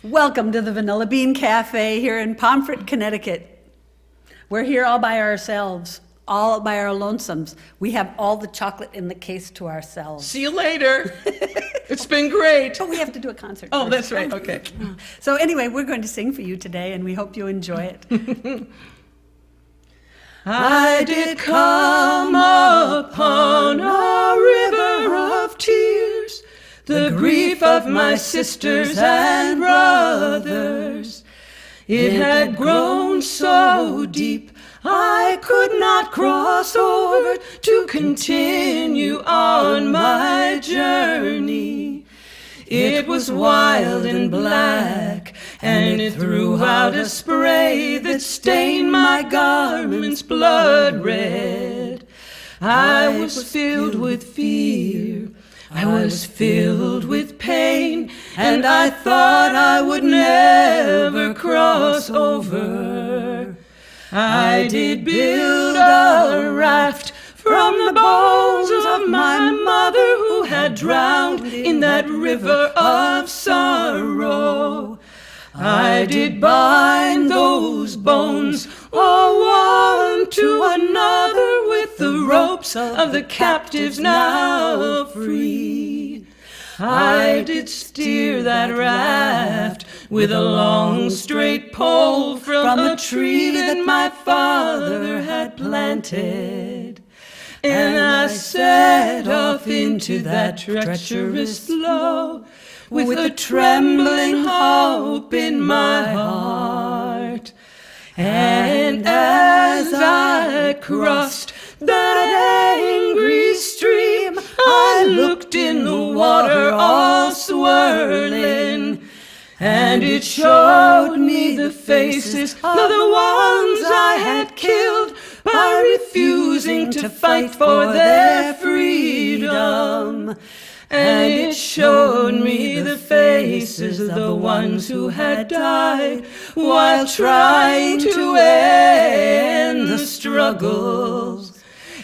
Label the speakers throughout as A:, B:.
A: Welcome to the Vanilla Bean Cafe here in Pomfret, Connecticut. We're here all by ourselves, all by our lonesomes. We have all the chocolate in the case to ourselves.
B: See you later. It's been great.
A: But we have to do a concert
B: Oh,
A: first.
B: that's right. Okay.
A: So anyway, we're going to sing for you today, and we hope you enjoy it.
B: I did come upon a river of tears, the grief of my sisters and brothers. It had grown so deep I could not cross over to continue on my journey. It was wild and black, and it threw out a spray that stained my garments blood red. I was filled with fear, I was filled with pain, and I thought I would never cross over. I did build a raft from the bones of my mother who had drowned in that river of sorrow. I did bind those bones, one to another, with the ropes of the captives now free. I did steer that raft with a long straight pole from a tree that my father had planted. And I set off into that treacherous flow with a trembling hope in my heart. And as I crossed that angry stream, I looked in the water all swirling, and it showed me the faces of the ones I had killed by refusing to fight for their freedom. And it showed me the faces of the ones who had died while trying to end the struggles.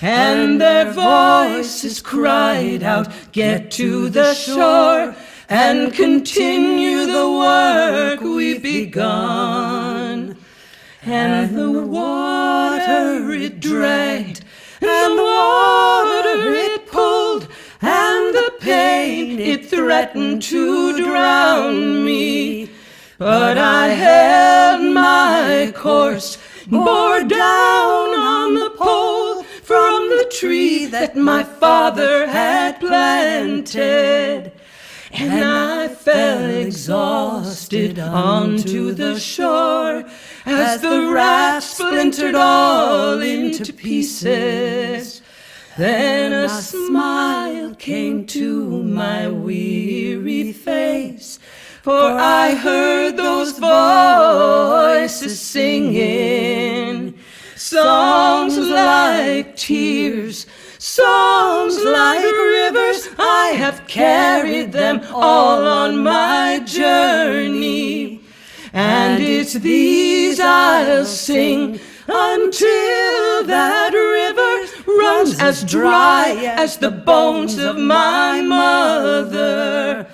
B: And their voices cried out, "Get to the shore and continue the work we've begun." And the water it dragged, and the water it pulled, and the pain it threatened to drown me. But I held my course, bore down on the pole from the tree that my father had planted. And I fell exhausted onto the shore as the raft splintered all into pieces. Then a smile came to my weary face, for I heard those voices singing songs like tears, songs like rivers. I have carried them all on my journey, and it's these I'll sing until that river runs as dry as the bones of my mother.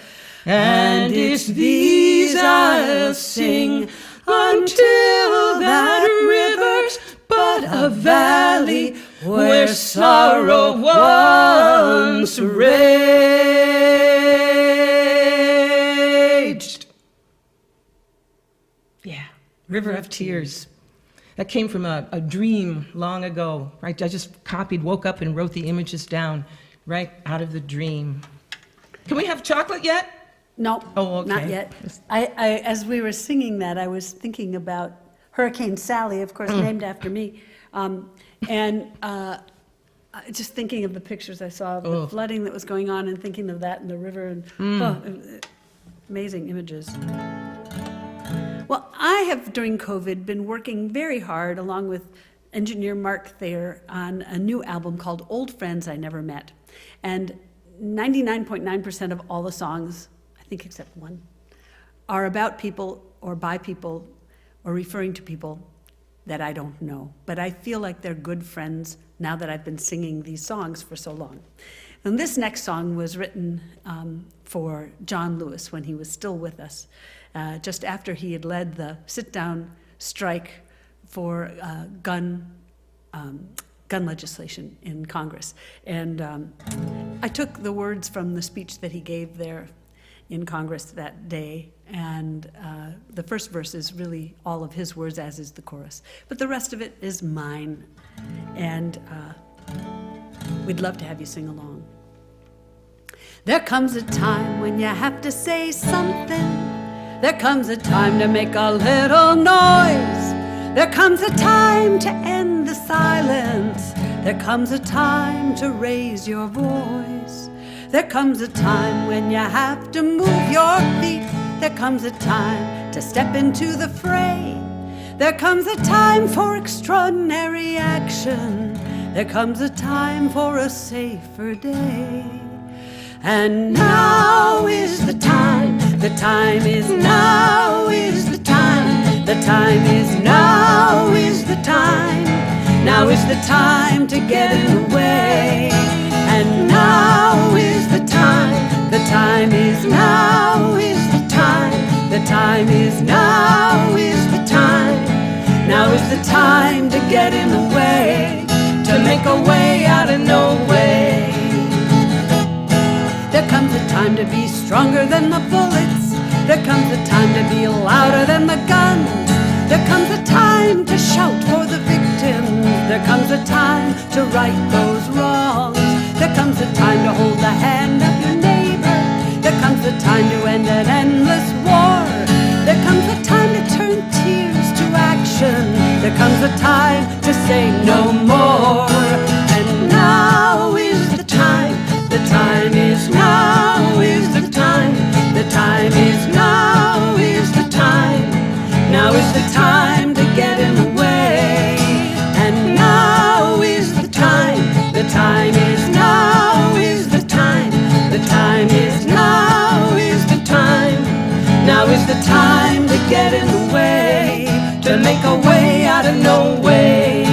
B: And it's these I'll sing until that river's but a valley where sorrow once raged. Yeah, River of Tears. That came from a dream long ago, right? I just woke up and wrote the images down right out of the dream. Can we have chocolate yet?
A: No,
B: Oh, okay.
A: not yet. As we were singing that, I was thinking about Hurricane Sally, of course, named after me. Just thinking of the pictures I saw of the flooding that was going on, and thinking of that in the river, and amazing images. Well, I have, during COVID, been working very hard, along with engineer Mark Thayer, on a new album called Old Friends I Never Met. And 99.9% of all the songs, I think except one, are about people or by people or referring to people that I don't know. But I feel like they're good friends now that I've been singing these songs for so long. And this next song was written for John Lewis when he was still with us, just after he had led the sit-down strike for gun legislation in Congress. And I took the words from the speech that he gave there in Congress that day, and the first verse is really all of his words, as is the chorus. But the rest of it is mine, and we'd love to have you sing along. There comes a time when you have to say something. There comes a time to make a little noise. There comes a time to end the silence. There comes a time to raise your voice. There comes a time when you have to move your feet. There comes a time to step into the fray. There comes a time for extraordinary action. There comes a time for a safer day. And now is the time is now is the time. The time is now is the time. Now is the time to get in the way. And now is the time is now is the time. The time is now is the time. Now is the time to get in the way, to make a way out of no way. There comes a time to be stronger than the bullets. There comes a time to be louder than the guns. There comes a time to shout for the victims. There comes a time to right those wrongs. There comes a time to hold the hand of your neighbor. There comes a time to end an endless war. There comes a time to turn tears to action. There comes a time to say no more. And now is the time. The time is now is the time. The time is now is the time. Now is the time to get in the way. And now is the time. The time is now is the time. The time is now is the time. Now is the time to get in the way, to make a way out of no way.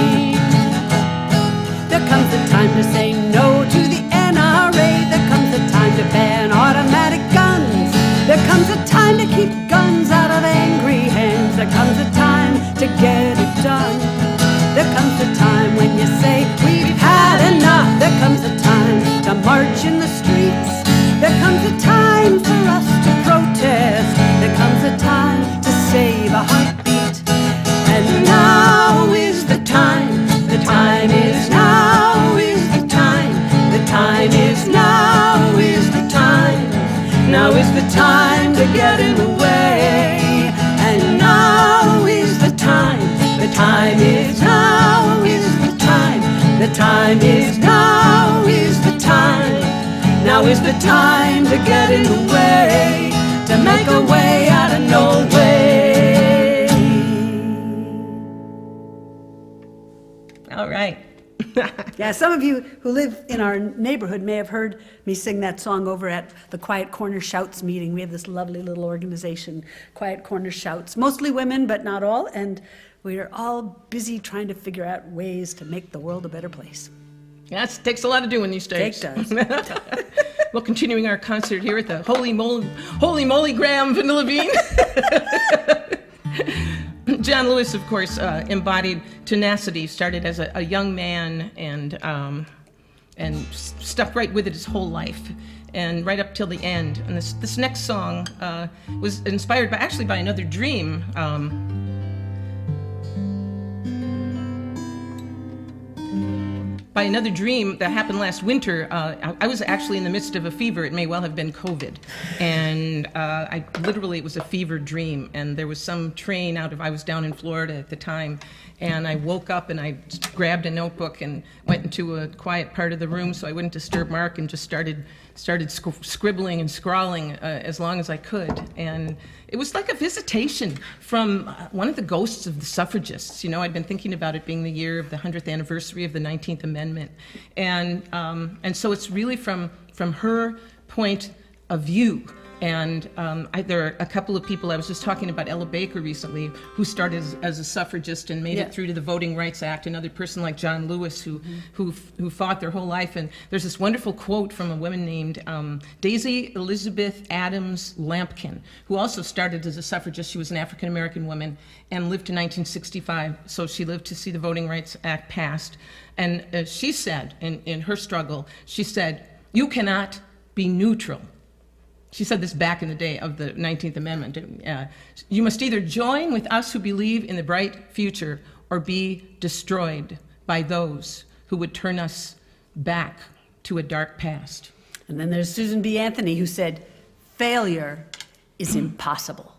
A: There comes a time to say no to the NRA. There comes a time to ban automatic guns. There comes a time to keep guns out of angry hands. There comes a time to get it done. There comes a time when you say we've had enough. There comes a time to march in the streets. There comes a time for us to protest. There comes a time to save a heartbeat. And now is the time. The time is now is the time. The time is now is the time. Now is the time to get in the way. And now is the time. The time is now is the time. The time is now is the time. Now is the time to get in the way, to make a way out of no way.
B: All right.
A: Yeah, some of you who live in our neighborhood may have heard me sing that song over at the Quiet Corner Shouts meeting. We have this lovely little organization, Quiet Corner Shouts, mostly women, but not all, and we are all busy trying to figure out ways to make the world a better place.
B: That takes a lot of doing these days.
A: It does.
B: Well, continuing our concert here at the Holy Moly Graham Vanilla Bean. John Lewis, of course, embodied tenacity. Started as a young man and stuck right with it his whole life, and right up till the end. And this next song was inspired by another dream. By another dream that happened last winter. I was actually in the midst of a fever. It may well have been COVID. And it was a fever dream. And there was some train I was down in Florida at the time. And I woke up and I grabbed a notebook and went into a quiet part of the room so I wouldn't disturb Mark, and just started scribbling and scrawling as long as I could. And it was like a visitation from one of the ghosts of the suffragists. You know, I'd been thinking about it being the year of the 100th anniversary of the 19th Amendment. And so it's really from her point of view And there are a couple of people, I was just talking about Ella Baker recently, who started as a suffragist and made it through to the Voting Rights Act. Another person like John Lewis who fought their whole life. And there's this wonderful quote from a woman named Daisy Elizabeth Adams Lampkin, who also started as a suffragist. She was an African-American woman and lived to 1965. So she lived to see the Voting Rights Act passed. And she said, in her struggle, she said, "You cannot be neutral." She said this back in the day of the 19th Amendment. You must either join with us who believe in the bright future or be destroyed by those who would turn us back to a dark past.
A: And then there's Susan B. Anthony, who said, "Failure is impossible."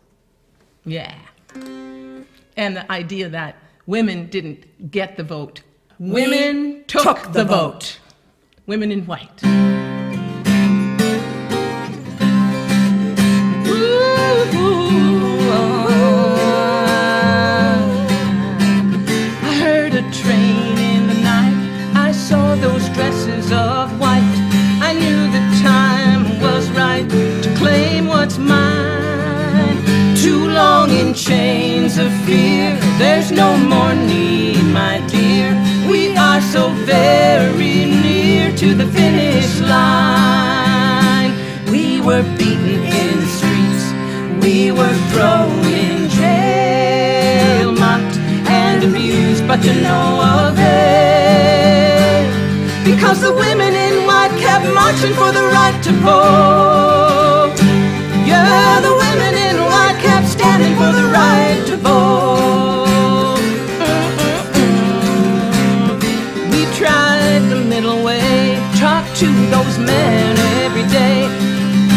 B: Yeah. And the idea that women didn't get the vote. Women took the vote. Women in white. I heard a train in the night. I saw those dresses of white. I knew the time was right to claim what's mine. Too long in chains of fear, there's no more need, my dear. We are so very near to the finish line. We were beaten in the streets, we were thrown in jail, mocked and abused, but to no avail. Because the women in white kept marching for the right to vote. Yeah, the women in white kept standing for the right to vote. We tried the middle way, talked to those men every day,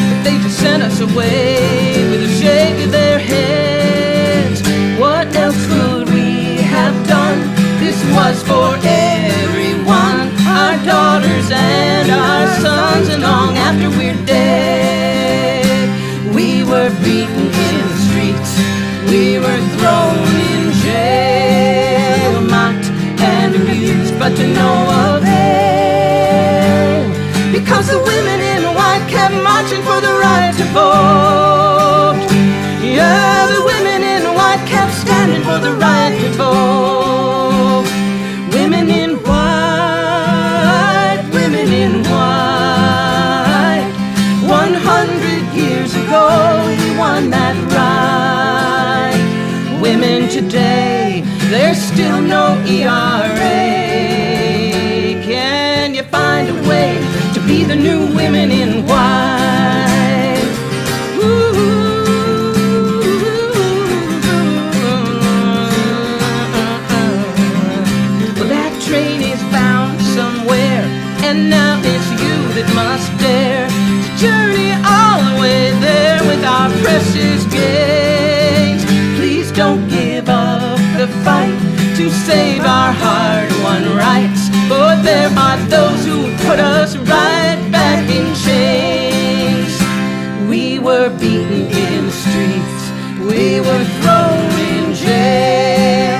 B: but they just sent us away with a shake of their heads. What else could we have done? This was for everyone, our daughters and our sons, and long after we're dead. We were beaten in the streets, we were thrown in jail, mocked and abused, but to no avail. Because the women in white kept marching for the right to vote. Yeah, the women in white kept standing for the right to vote. Women in white, women in white. 100 years ago, we won that right. Women today, there's still no ERA. Can you find a way to be the new women in white? Well, that train is bound somewhere, and now it's you that must dare to journey all the way there with our precious gains. Please don't give up the fight to save our hard-won rights, for there are those who put us right back in chains. We were beaten in the streets, we were thrown in jail,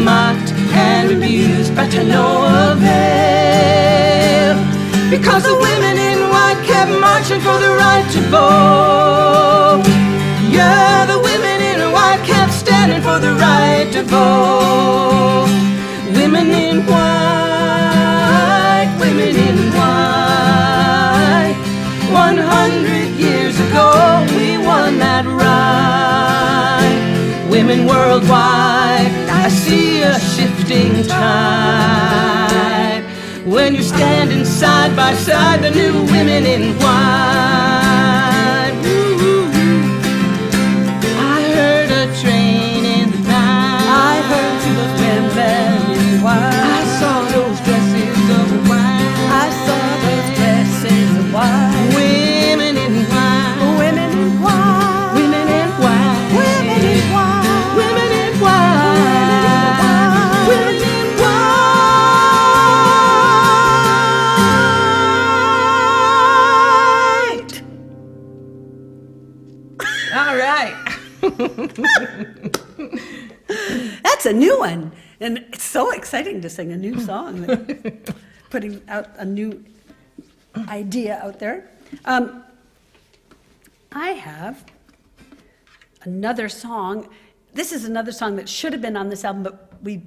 B: mocked and abused, but to no avail. Because the women in white kept marching for the right to vote. Yeah, the women in white kept standing for the right to vote. Women in white, women in white. 100 years ago, we won that right. Women worldwide, I see a shifting tide. When you're standing side by side, the new women in white. Ooh. I heard a train in the night. I heard you was women in white. I saw those dresses of white. I saw those dresses of white. Women in white. Women in white. Women in white. Women in white. Women in white. Women in white. All right.
A: That's a new one. And it's so exciting to sing a new song, putting out a new idea out there. I have another song. This is another song that should have been on this album, but we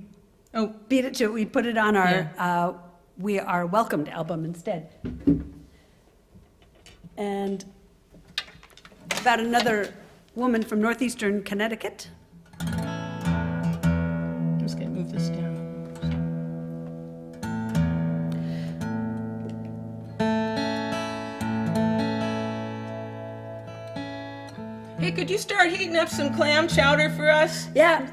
A: beat it to it. We put it on our We Are Welcomed album instead. And about another woman from northeastern Connecticut.
B: I'm just going to move this down. Hey, could you start heating up some clam chowder for us?
A: Yeah.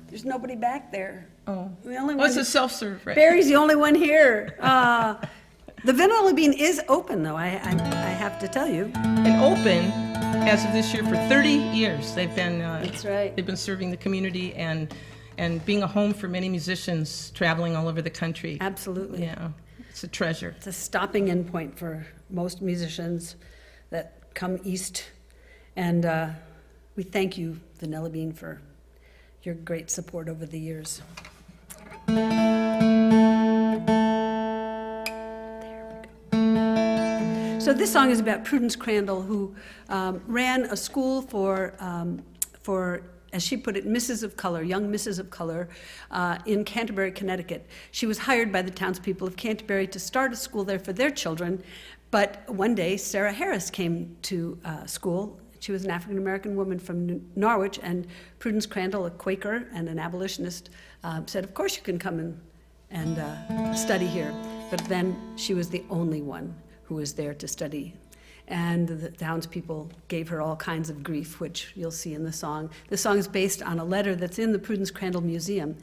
A: There's nobody back there.
B: Oh,
A: The only
B: it's
A: one.
B: a self-serve, right?
A: Barry's the only one here. The vanilla bean is open, though, I have to tell you.
B: And open, as of this year, for 30 years. They've been
A: That's right.
B: They've been serving the community and being a home for many musicians traveling all over the country.
A: Absolutely.
B: Yeah, it's a treasure.
A: It's a stopping in point for most musicians that come east. And we thank you, Vanilla Bean, for your great support over the years. So this song is about Prudence Crandall, who ran a school for, as she put it, Misses of Color, young Misses of Color, in Canterbury, Connecticut. She was hired by the townspeople of Canterbury to start a school there for their children, but one day Sarah Harris came to school. She was an African-American woman from Norwich, and Prudence Crandall, a Quaker and an abolitionist, said, of course you can come and study here. But then she was the only one who was there to study. And the townspeople gave her all kinds of grief, which you'll see in the song. The song is based on a letter that's in the Prudence Crandall Museum,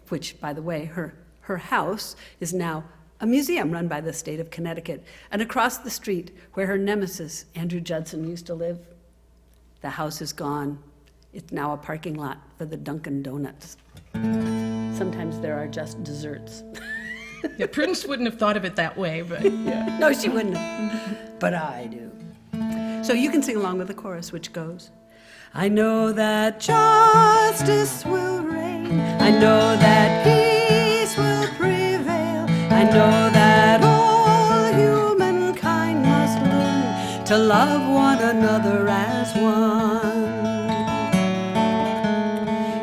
A: which, by the way, her house is now a museum run by the state of Connecticut. And across the street, where her nemesis, Andrew Judson, used to live, the house is gone. It's now a parking lot for the Dunkin' Donuts. Sometimes there are just desserts.
B: Yeah, Prudence wouldn't have thought of it that way, but yeah.
A: No, she wouldn't have, but I do. So you can sing along with the chorus, which goes, I know that justice will reign. I know that peace will prevail. I know that all humankind must learn to love one another as one.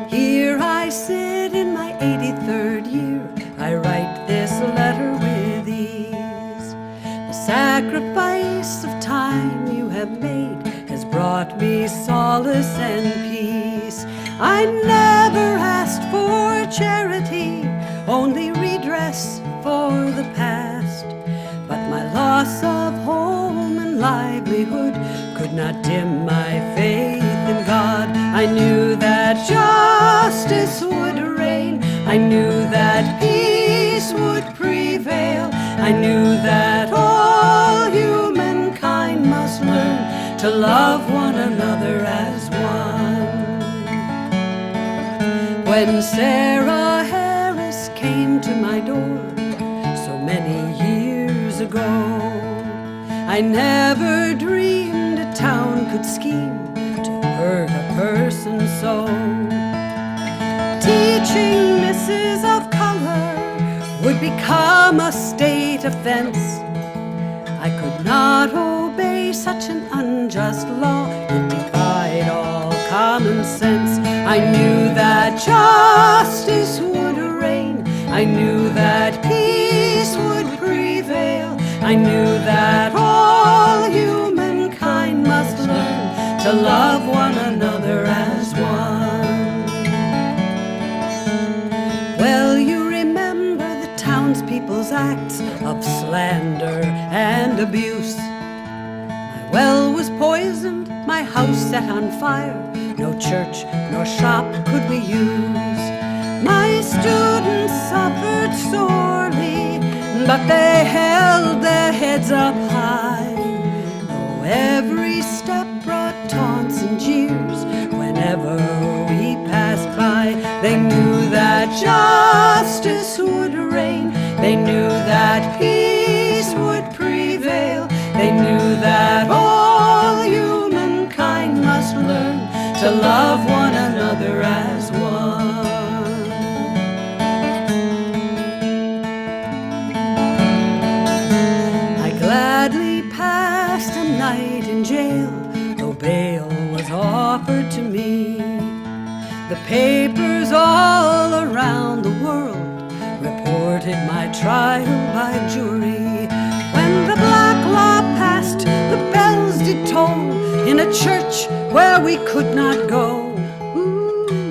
A: Here I sit in my 83rd year. I write this letter with ease. The sacrifice of time you have made has brought me solace and peace. I never asked for charity, only redress for the past. But my loss of home and livelihood could not dim my faith in God. I knew that justice would reign. I knew that peace would prevail. I knew that all humankind must learn to love one another as one. When Sarah Harris came to my door so many years ago, I never dreamed a town could scheme to hurt a person so. Teaching Misses of Color would become a state offense. I could not obey such an unjust law. It defied all common sense. I knew that justice would reign. I knew that peace would prevail. I knew that all humankind must learn to love one another as one. Well, you remember the townspeople's acts of slander and abuse. My well was poisoned, my house set on fire. No church nor shop could we use. My students suffered sorely, but they held their heads up high. Though every step brought taunts and jeers whenever we passed by, they knew that justice would reign. They knew that peace would prevail. They knew that all humankind must learn to love one another as one. I gladly passed a night in jail, bail was offered to me. The papers all around the world reported my trial by jury. When the black law passed, the bells did toll in a church where we could not go.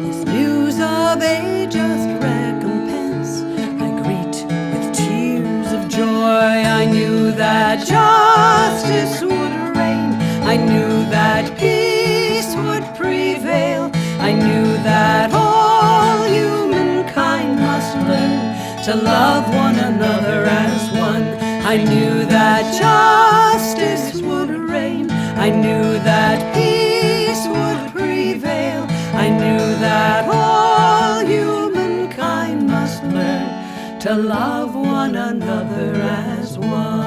A: This news of a just recompense I greet with tears of joy. I knew that justice would reign. I knew that peace would prevail. I knew that all humankind must learn to love one another as one. I knew that justice would reign. I knew that peace would prevail. I knew that all humankind must learn to love one another as one.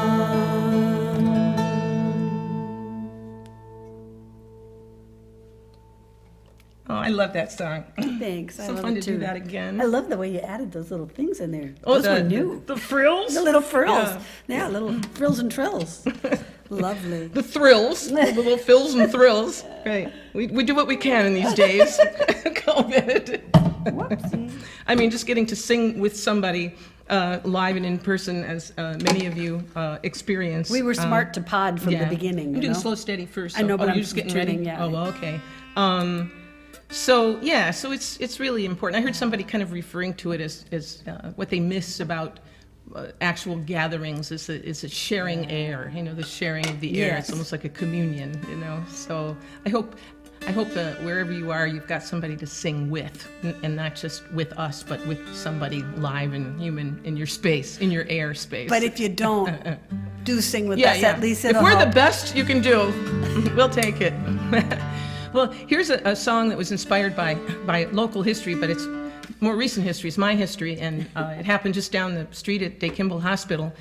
B: Oh, I love that song.
A: Thanks. I
B: So
A: love
B: fun
A: it
B: to do
A: too.
B: that again.
A: I love the way you added those little things in there.
B: Oh,
A: Those were new.
B: The frills?
A: The little frills.
B: Yeah.
A: Yeah, little frills and trills. Lovely.
B: The thrills, the little fills and thrills. Right. We do what we can in these days. COVID.
A: Whoopsie.
B: I mean, just getting to sing with somebody live and in person, as many of you experience.
A: We were smart to pod from the beginning.
B: I'm
A: you
B: doing
A: know?
B: slow, steady first.
A: I know, but
B: you're
A: I'm
B: just getting
A: tuning,
B: ready.
A: yeah.
B: Oh, well, okay. So it's really important. I heard somebody kind of referring to it as what they miss about actual gatherings is a sharing air. You know, the sharing of the air.
A: Yes.
B: It's almost like a communion. You know. So I hope that wherever you are, you've got somebody to sing with, and not just with us, but with somebody live and human in your space, in your air space.
A: But if you don't, do sing with us. At least
B: if
A: it'll
B: we're
A: help.
B: the best you can do, we'll take it. Well, here's a song that was inspired by local history, but it's more recent history. It's my history, and it happened just down the street at Day Kimball Hospital.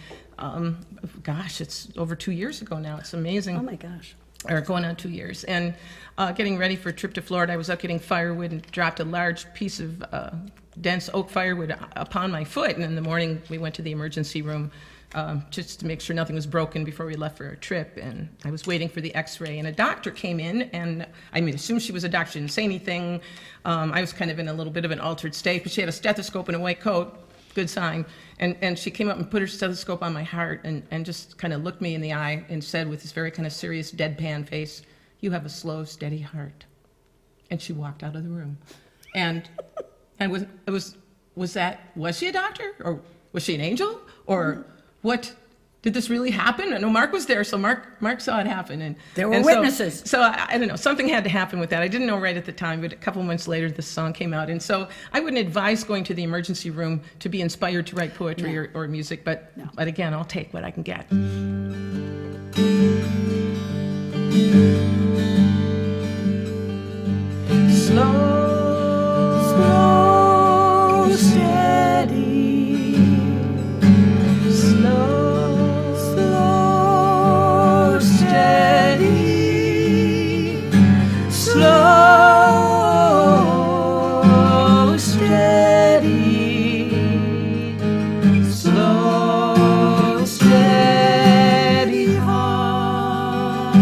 B: Gosh, it's over 2 years ago now. It's amazing.
A: Oh my gosh.
B: Or going on 2 years. And getting ready for a trip to Florida, I was out getting firewood and dropped a large piece of dense oak firewood upon my foot. And in the morning, we went to the emergency room just to make sure nothing was broken before we left for our trip. And I was waiting for the x-ray, and a doctor came in, and I assumed she was a doctor. She didn't say anything. I was kind of in a little bit of an altered state, but she had a stethoscope and a white coat. Good sign. And she came up and put her stethoscope on my heart and just kind of looked me in the eye and said with this very kind of serious deadpan face, "You have a slow, steady heart." And she walked out of the room. And was she a doctor? Or was she an angel? Or what? Did this really happen? I know Mark was there, so Mark saw it happen. And
A: There were witnesses.
B: So I don't know, something had to happen with that. I didn't know right at the time, but a couple months later, this song came out. And so I wouldn't advise going to the emergency room to be inspired to write poetry or music, but again, I'll take what I can get. Slow, steady, slow, steady, slow, steady, slow, steady heart.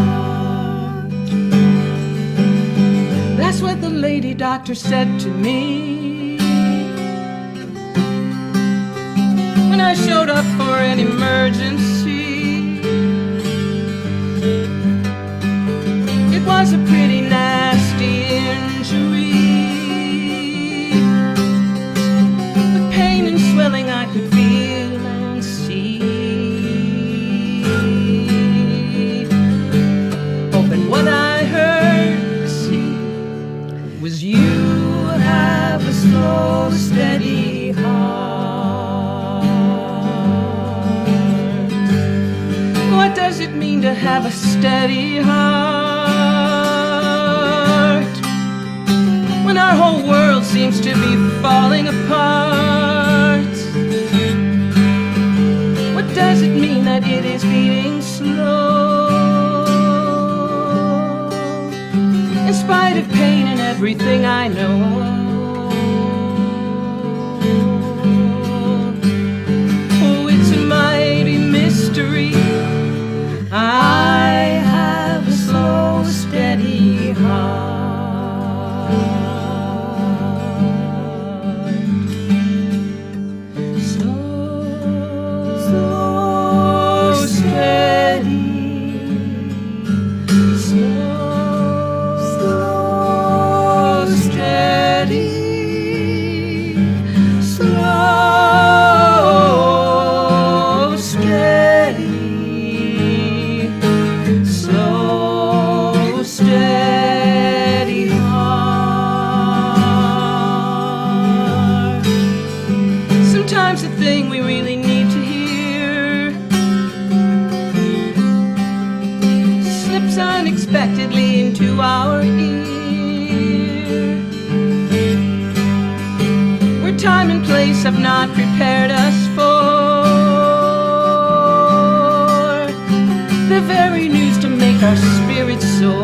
B: That's what the lady doctor said to me when I showed up for an emergency. It was a pretty nasty injury, with pain and swelling I could feel and see. Oh, but what I heard and see was you have a slow, steady heart. What does it mean to have a steady heart when our whole world seems to be falling apart? What does it mean that it is beating slow in spite of pain and everything I know? Oh, it's a mighty mystery. I have a slow, steady pipes unexpectedly into our ear. Where time and place have not prepared us for the very news to make our spirits soar.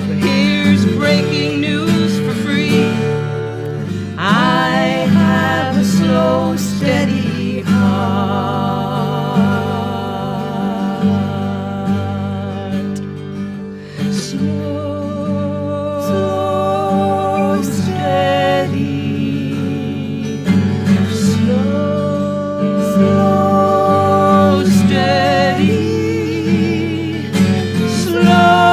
B: But here's breaking news for free. I have a slow, steady heart. Slow, steady, slow, steady, slow,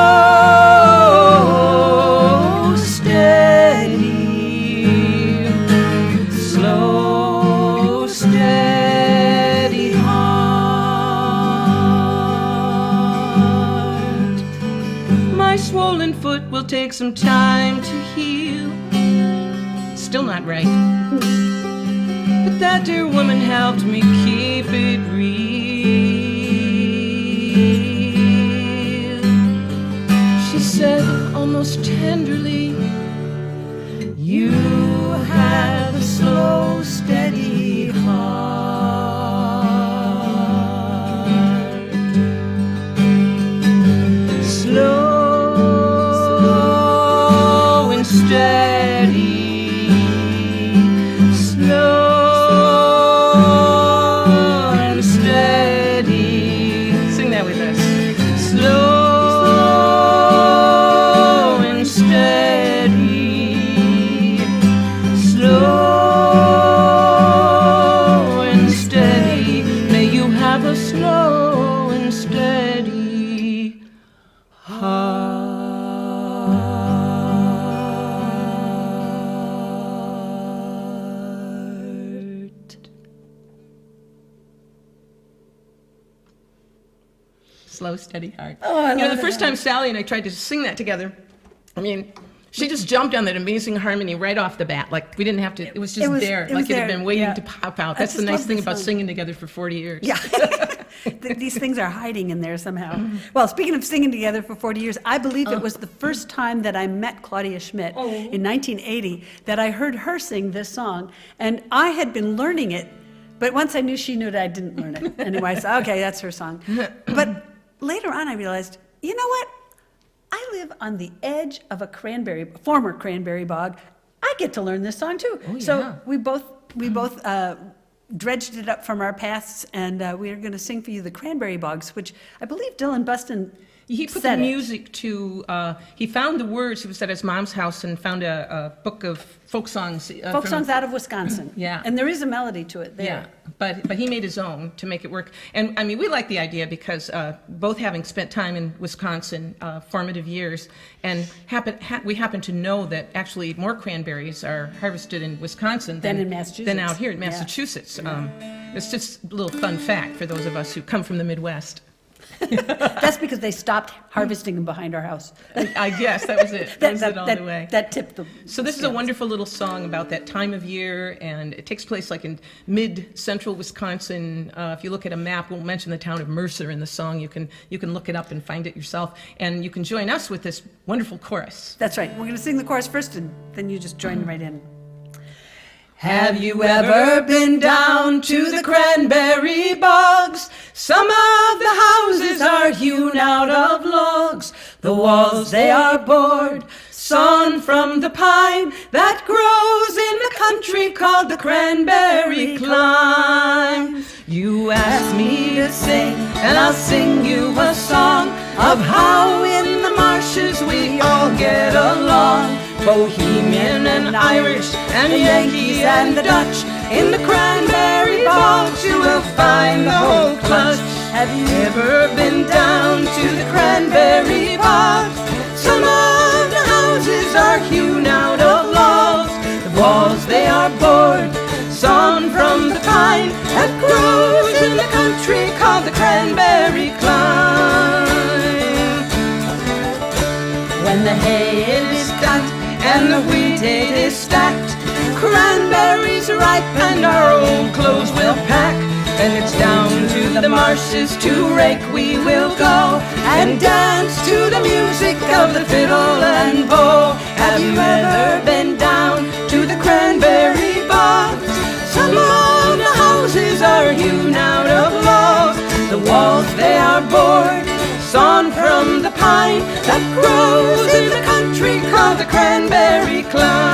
B: steady, slow, steady heart. My swollen foot will take some time to heal. Still not right. But that dear woman helped me keep it real. She said almost tenderly, you have a slow, steady heart. Slow and steady, slow and steady. Sing that with us. Slow and steady, slow and steady. May you have a slow and steady heart. Slow, steady heart.
A: Oh, I love
B: the first time Sally and I tried to sing that together, I mean, she just jumped on that amazing harmony right off the bat. Like, we didn't have to, it was just there.
A: It was
B: Like it had
A: there,
B: been waiting
A: yeah.
B: to pop out.
A: I
B: That's the
A: just
B: nice
A: love
B: thing
A: the
B: about
A: song.
B: singing together for 40 years.
A: Yeah. These things are hiding in there somehow. Well, speaking of singing together for 40 years, I believe it was the first time that I met Claudia Schmidt in 1980 that I heard her sing this song. And I had been learning it, but once I knew she knew it, I didn't learn it. Anyway, I said, okay, that's her song. But later on, I realized, you know what? I live on the edge of a former cranberry bog. I get to learn this song too.
B: Oh, yeah.
A: So we both dredged it up from our pasts, and we are going to sing for you the Cranberry Bogs, which I believe Dylan Buston
B: He put the
A: said it.
B: music to, he found the words, he was at his mom's house and found a book of folk songs.
A: Folk songs out of Wisconsin.
B: Yeah.
A: And there is a melody to it there.
B: Yeah, but he made his own to make it work. And I mean, we like the idea because both having spent time in Wisconsin, formative years, and we happen to know that actually more cranberries are harvested in Wisconsin
A: Than in Massachusetts.
B: than out here in
A: Yeah.
B: Massachusetts. It's just a little fun fact for those of us who come from the Midwest.
A: That's because they stopped harvesting them behind our house.
B: I guess that was it. That was it all the way.
A: That tipped them.
B: So this is a wonderful little song about that time of year, and it takes place like in mid-central Wisconsin. If you look at a map, we'll mention the town of Mercer in the song. You can look it up and find it yourself, and you can join us with this wonderful chorus.
A: That's right. We're going to sing the chorus first, and then you just join right in.
B: Have you ever been down to the Cranberry Bogs? Some of the houses are hewn out of logs. The walls, they are bored, sawn from the pine that grows in a country called the Cranberry Clime. You ask me to sing, and I'll sing you a song of how in the marshes we all get along. Bohemian and Irish and Yankee and the Dutch. In the Cranberry Bogs you will find the whole clutch. Have you ever been down to the Cranberry Bogs? Some of the houses are hewn out of logs. The walls, they are bored, sawn from the pine that grows in the country called the Cranberry Clime. When the hay is cut and the wheat it is stacked, cranberries ripe and our old clothes will pack. and it's down to the marshes to rake we will go, and dance to the music of the fiddle and bow. Have you ever been down to the Cranberry Bogs? Some of the houses are hewn out of logs, the walls they are board, sawn from the pine that grows in the country called the Cranberry Climb.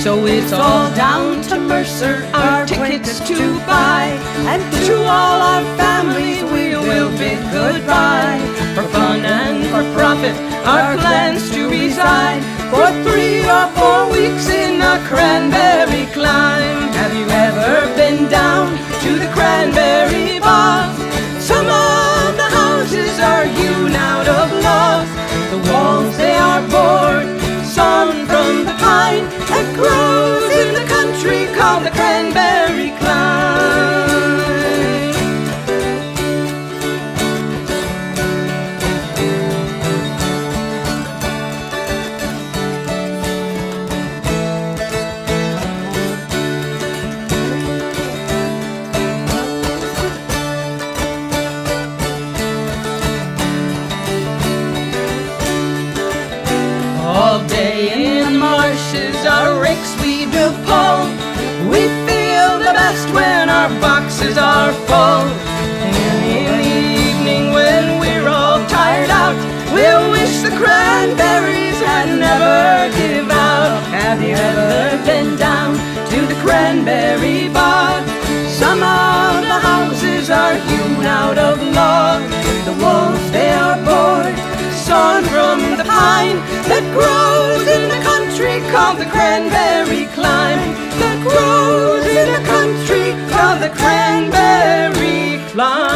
B: So it's all down to Mercer, our tickets to buy, and to all our families we will bid goodbye. For fun and for profit, our plans to reside for 3 or 4 weeks in a Cranberry Climb. Have you ever been down to the Cranberry Bogs? Some of the houses are hewn out of logs, the walls they are board, sawn from the pine that grows in the country called the Cranberry Climb. All day in the marshes our rakes we do pull. We feel the best when our boxes are full. And in the evening when we're all tired out, we'll wish the cranberries had never give out. Have you ever been down to the Cranberry Bog? Some of the houses are hewn out of log, the walls they are board, sawn from the pine that grows in the country called the Cranberry Climb, that grows in the country called the Cranberry Climb.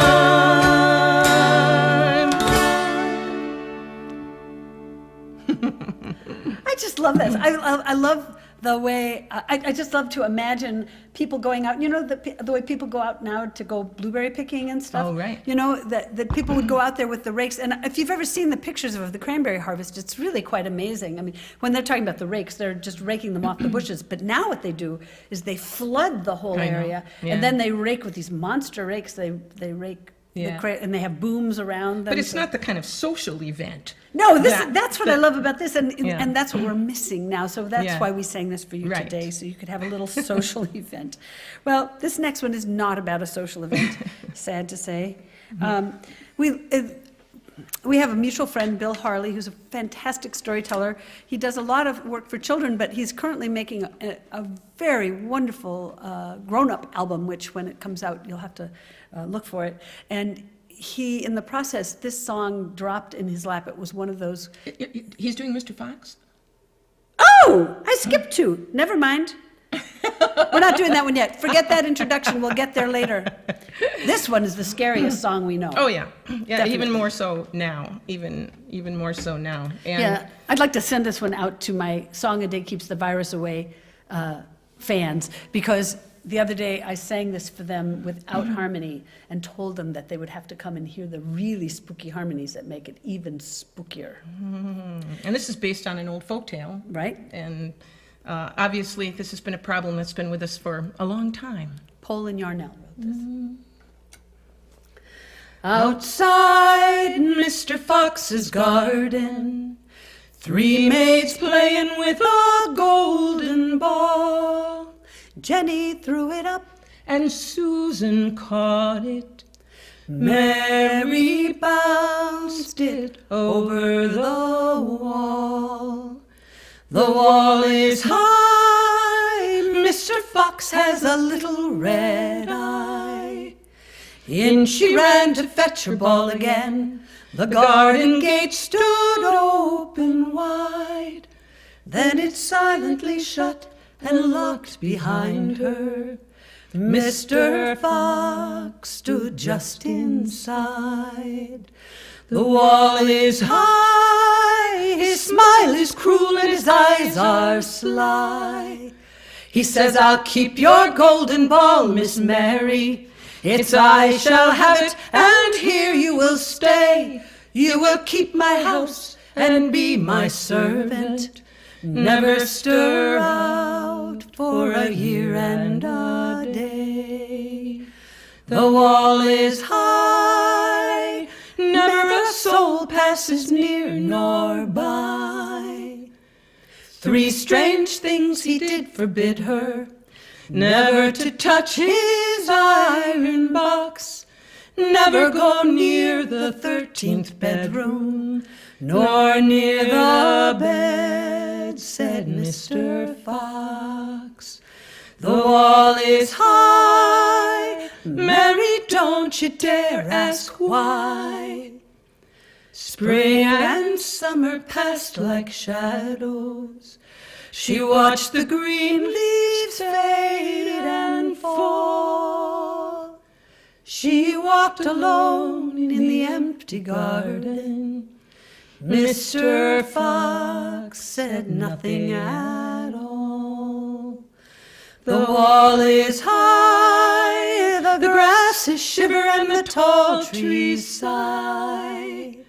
A: I just love that. I love the way, I just love to imagine people going out, you know, the way people go out now to go blueberry picking and stuff.
B: Oh, right.
A: You know, that people would go out there with the rakes. And if you've ever seen the pictures of the cranberry harvest, it's really quite amazing. I mean, when they're talking about the rakes, they're just raking them off the bushes. But now what they do is they flood the whole area.
B: Yeah.
A: And then they rake with these monster rakes. They rake,
B: Yeah.
A: and they have booms around them.
B: But it's not the kind of social event.
A: No, that's what I love about this, and
B: Yeah.
A: and that's what we're missing now. So that's
B: Yeah.
A: why we sang this for you
B: Right.
A: today, so you could have a little social event. Well, this next one is not about a social event, sad to say. We have a mutual friend, Bill Harley, who's a fantastic storyteller. He does a lot of work for children, but he's currently making a very wonderful grown-up album, which when it comes out, you'll have to look for it. And he, in the process, this song dropped in his lap. It was one of those.
B: He's doing Mr. Fox?
A: Oh, I skipped 2. Never mind. We're not doing that one yet. Forget that introduction. We'll get there later. This one is the scariest song we know.
B: Oh, yeah. Yeah,
A: Definitely.
B: even more so now. Even more so now. And
A: Yeah, I'd like to send this one out to my Song a Day Keeps the Virus Away fans, because the other day I sang this for them without harmony and told them that they would have to come and hear the really spooky harmonies that make it even spookier.
B: And this is based on an old folktale.
A: Right?
B: And obviously, this has been a problem that's been with us for a long time.
A: Poland Yarnell wrote this. Outside Mr. Fox's garden, 3 maids playing with a golden ball. Jenny threw it up,
B: And Susan caught it.
A: Mary bounced it over the wall. The wall is high, Mr. Fox has a little red eye. In she ran to fetch her ball again. The garden gate stood open wide. Then it silently shut and locked behind her. Mr. Fox stood just inside. The wall is high, his smile is cruel and his eyes are sly. He says, I'll keep your golden ball, Miss Mary. It's I shall have it, and here you will stay. You will keep my house and be my servant. Never stir out for a year and a day. The wall is high, never a soul passes near nor by. 3 strange things he did forbid her: never to touch his iron box, never go near the 13th bedroom, nor near the bed, said Mr. Fox. The wall is high, Mary, don't you dare ask why. Spring and summer passed like shadows. She watched the green leaves fade and fall. She walked alone in the empty garden. Mr. Fox said nothing at all. The wall is high, the grasses shiver and the tall trees sigh.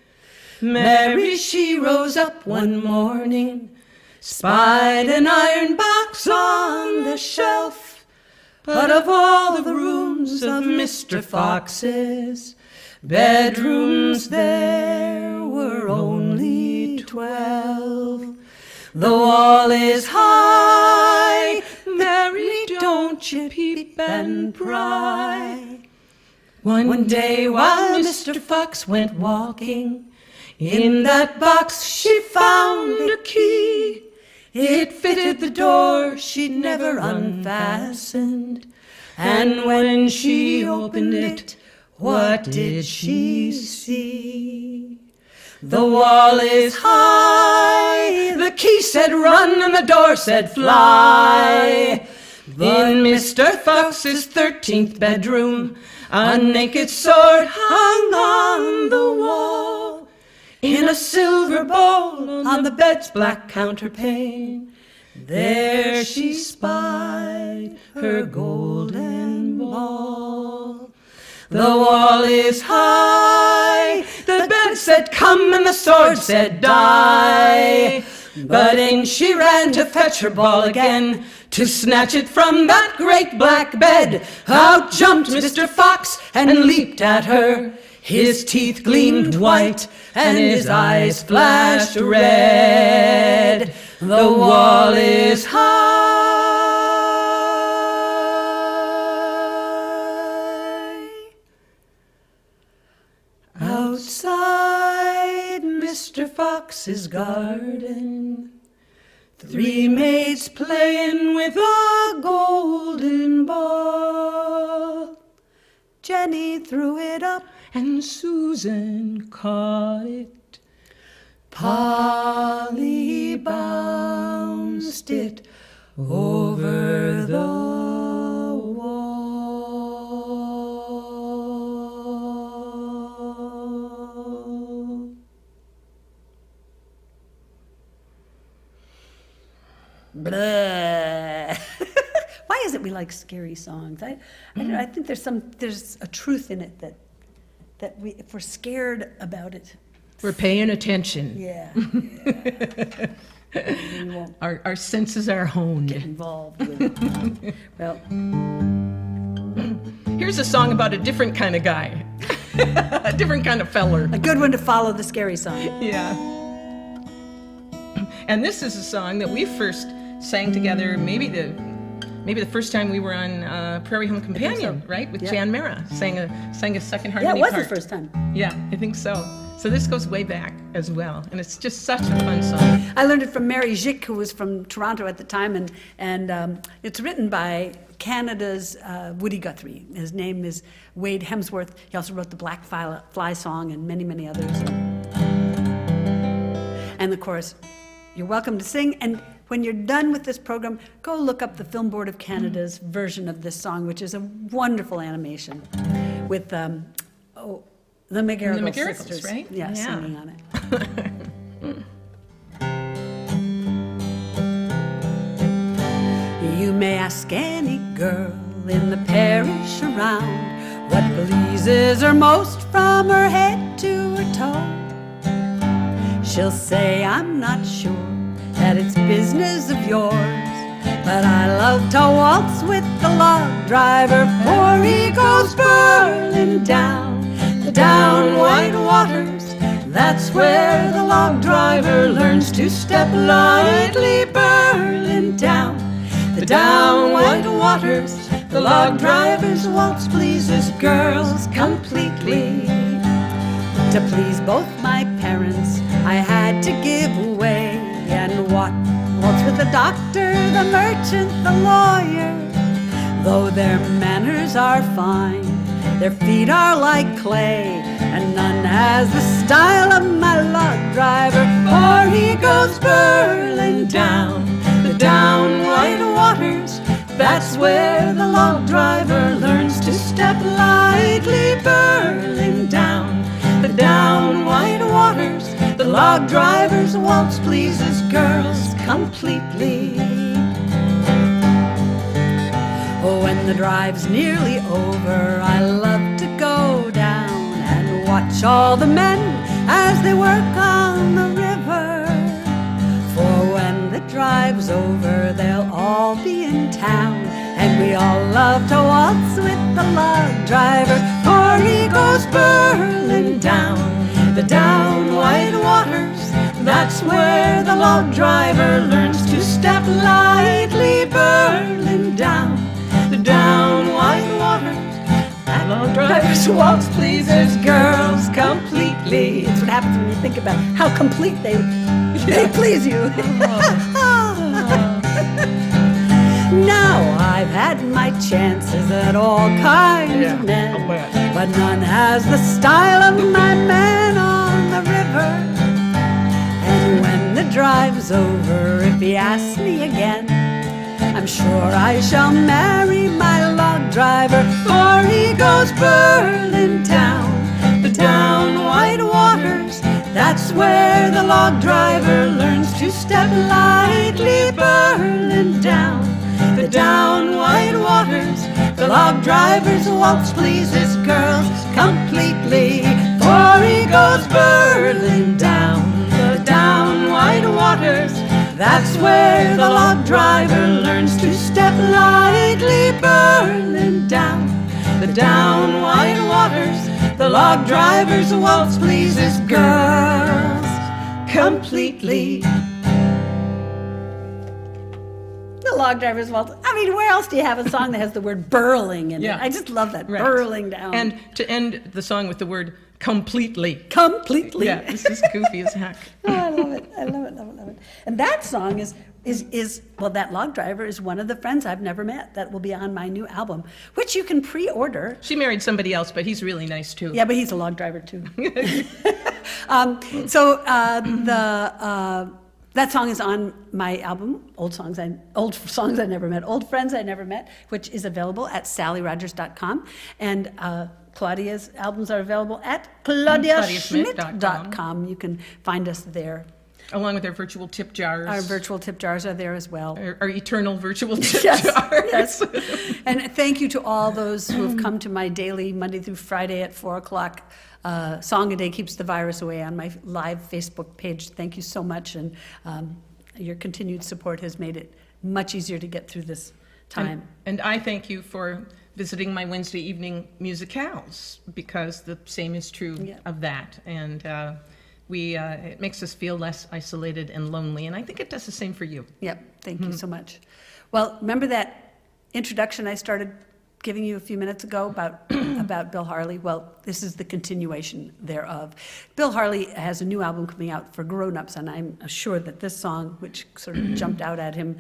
A: Mary, she rose up one morning, spied an iron box on the shelf. But of all the rooms of Mr. Fox's bedrooms, there were only 12. The wall is high, Mary, don't you peep and pry. One day while Mr. Fox went walking, in that box she found a key. It fitted the door she'd never unfastened, and when she opened it, what did she see? The wall is high, the key said run, and the door said fly. In Mr. Fox's 13th bedroom, a naked sword hung on the wall. In a silver bowl on the bed's black counterpane, there she spied her golden ball. The wall is high, the bed said come, and the sword said die. But in she ran to fetch her ball again, to snatch it from that great black bed. Out jumped Mr. Fox and leaped at her. His teeth gleamed white and his eyes flashed red. The wall is high. Outside Mr. Fox's garden, 3 maids playing with a golden ball. Jenny threw it up and Susan caught it. Polly bounced it over the wall. Blah. Why is it we like scary songs? I don't know, I think there's a truth in it that we, if we're scared about it,
B: We're paying attention.
A: yeah. We won't
B: Our senses are honed.
A: get involved with it. Well,
B: Here's a song about a different kind of guy, a different kind of feller.
A: a good one to follow the scary song.
B: Yeah. And this is a song that we first sang together, maybe the first time we were on Prairie Home Companion,
A: so.
B: right? With
A: Yeah.
B: Jan Mara, sang a second
A: Yeah,
B: harmony
A: it was
B: part.
A: the first time.
B: Yeah, I think so. So this goes way back as well, and it's just such a fun song.
A: I learned it from Mary Gick, who was from Toronto at the time, and it's written by Canada's Woody Guthrie. His name is Wade Hemsworth. He also wrote the Black Fly song and many, many others. And the chorus, you're welcome to sing. And when you're done with this program, go look up the Film Board of Canada's version of this song, which is a wonderful animation with the McGarrigle
B: McGarrigles,
A: sisters,
B: right?
A: Yeah,
B: Yeah.
A: singing on it. You may ask any girl in the parish around what pleases her most from her head to her toe. She'll say, I'm not sure that it's business of yours, But I love to waltz with the log driver, for he goes burling down the down white waters. That's where the log driver learns to step lightly, burling down the down white waters. The log driver's waltz pleases girls completely. To please both my parents, I had to give way and waltz with the doctor, the merchant, the lawyer. Though their manners are fine, their feet are like clay, and none has the style of my log driver, for he goes burling down the down white waters. That's where the log driver learns to step lightly, burling down the down white waters. The log driver's waltz pleases girls completely. Oh, when the drive's nearly over, I love to go down and watch all the men as they work on the river. For when the drive's over, they'll all be in town, and we all love to waltz with the log driver, for he goes burling down the down white waters. That's where the log driver learns to step lightly, burling down the down white waters. That log driver's waltz pleases girls completely. It's what happens when you think about how complete they please you. Now I've had my chances at all kinds of men, but none has the style of my man on the river. And when the drive's over, if he asks me again, I'm sure I shall marry my log driver, for he goes burling down the down white waters. That's where the log driver learns to step lightly, burling down the down white waters. The log driver's waltz pleases girls completely, for he goes burling down the down white waters. That's where the log driver learns to step lightly, burling down the down white waters. The log driver's waltz pleases girls completely. The log driver's waltz. I mean, where else do you have a song that has the word burling in it? I just love that, right. Burling down.
B: And to end the song with the word completely.
A: Completely.
B: Yeah, this is goofy as heck.
A: Oh, I love it. I love it, love it, love it. And that song is well, that log driver is one of the friends I've never met. That will be on my new album, which you can pre-order.
B: She married somebody else, but he's really nice too.
A: Yeah, but he's a log driver too. That song is on my album, Old Songs I Never Met, Old Friends I Never Met, which is available at sallyrogers.com. And Claudia's albums are available at claudiaschmidt.com. You can find us there.
B: Along with our virtual tip jars.
A: Our virtual tip jars are there as well.
B: Our eternal virtual tip
A: yes,
B: jars.
A: Yes. And thank you to all those who have come to my daily Monday through Friday at 4 o'clock Song a Day Keeps the Virus Away on my live Facebook page. Thank you so much. And your continued support has made it much easier to get through this time.
B: And I thank you for visiting my Wednesday evening musicals, because the same is true of that. And it makes us feel less isolated and lonely, and I think it does the same for you.
A: Yep, thank you so much. Well, remember that introduction I started giving you a few minutes ago about Bill Harley? Well, this is the continuation thereof. Bill Harley has a new album coming out for grown-ups, and I'm sure that this song, which sort of jumped out at him,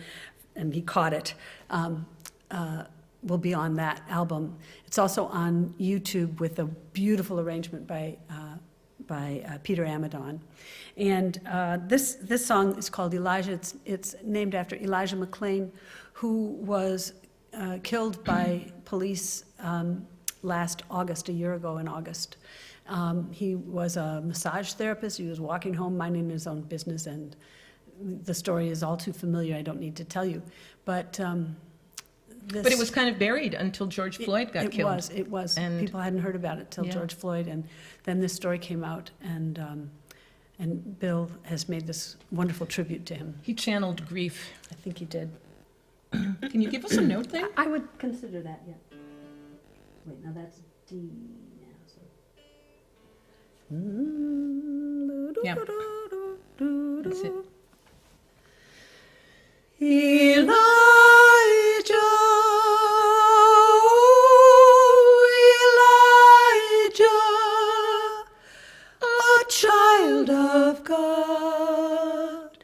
A: and he caught it, will be on that album. It's also on YouTube with a beautiful arrangement by Peter Amadon. And this song is called Elijah. It's named after Elijah McClain, who was killed by police last August, a year ago in August. He was a massage therapist. He was walking home, minding his own business, and the story is all too familiar. I don't need to tell you. But
B: it was kind of buried until George Floyd got killed.
A: It was. And people hadn't heard about it till George Floyd, and then this story came out, and Bill has made this wonderful tribute to him.
B: He channeled grief.
A: I think he did.
B: Can you give us a note there?
A: I would consider that, yeah. Wait, now that's D now, so.
B: Yeah. That's it.
A: Elijah, Elijah, a child of God,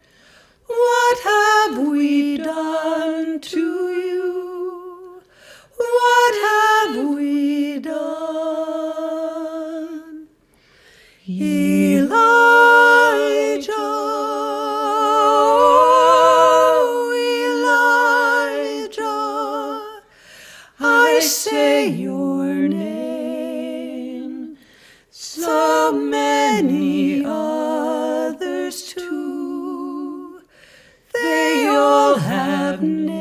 A: what have we done to you? What have we done? Elijah, Elijah, I say your name, so many others too, they all have names.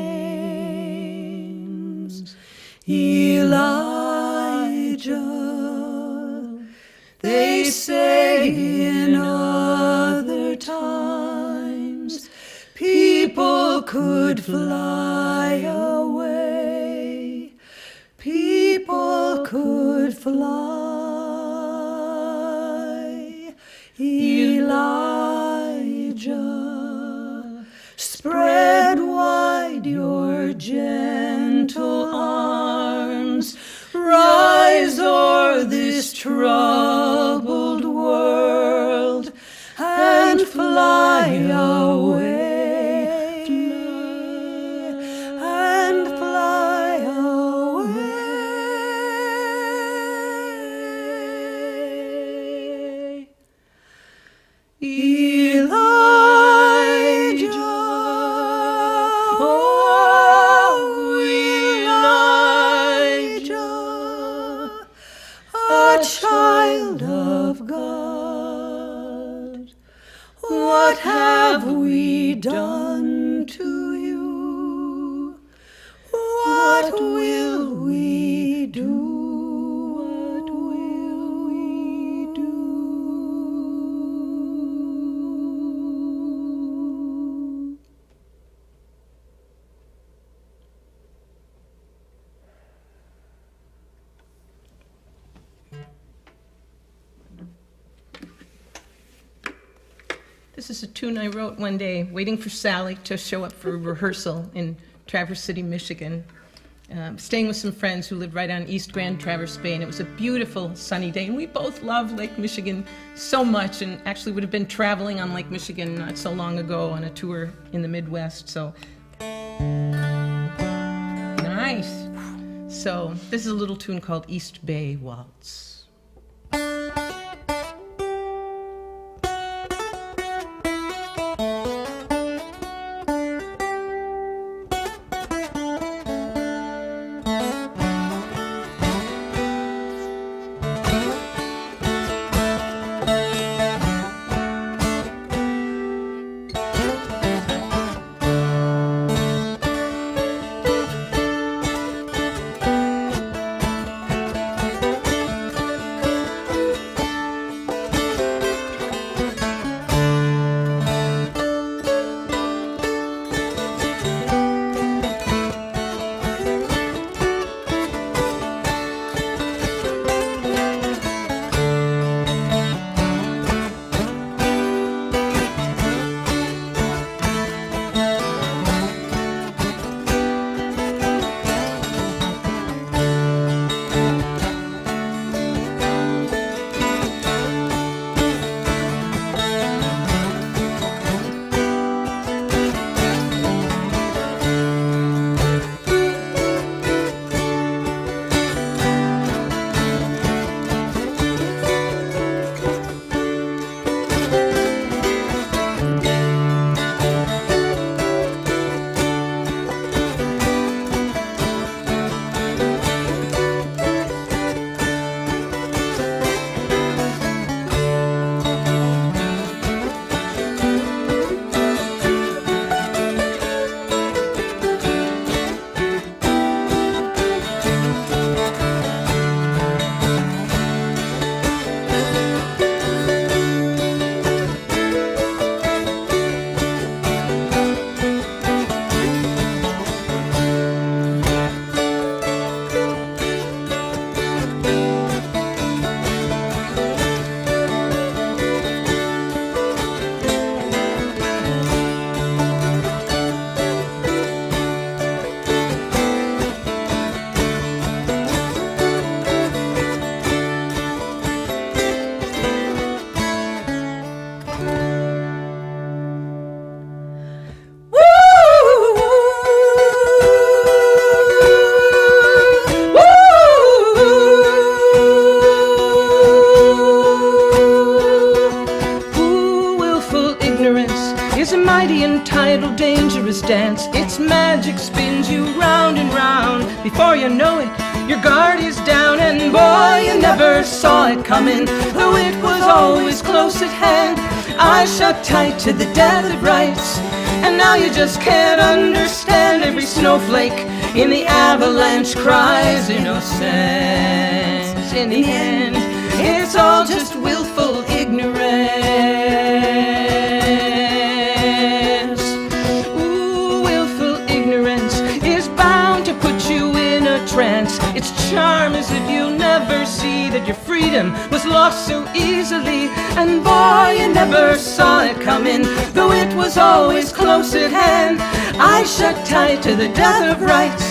A: Elijah, they say in other times people could fly away, people could fly. Elijah, spread wide your gentle arms, rise o'er this troubled world and fly away, and fly away. Elijah, oh Elijah, a child of God, what have we done to you? What will we do? What will we do?
B: This is a tune I wrote one day, waiting for Sally to show up for a rehearsal in Traverse City, Michigan. Staying with some friends who lived right on East Grand Traverse Bay, and it was a beautiful sunny day, and we both love Lake Michigan so much, and actually would have been traveling on Lake Michigan not so long ago on a tour in the Midwest, so nice. So this is a little tune called East Bay Waltz. circumstance. Its magic spins you round and round. Before you know it, your guard is down, and boy, you never saw it coming, though it was always close at hand. Eyes shut tight to the death of rights, and now you just can't understand. Every snowflake in the avalanche cries innocence. In the end, it's all just willful ignorance. Ooh, willful ignorance is bound to put you in a trance. Its charm is that you'll never see that your freedom was lost so easily, and boy, you never saw it coming, though it was always close at hand. Eyes shut tight to the death of rights,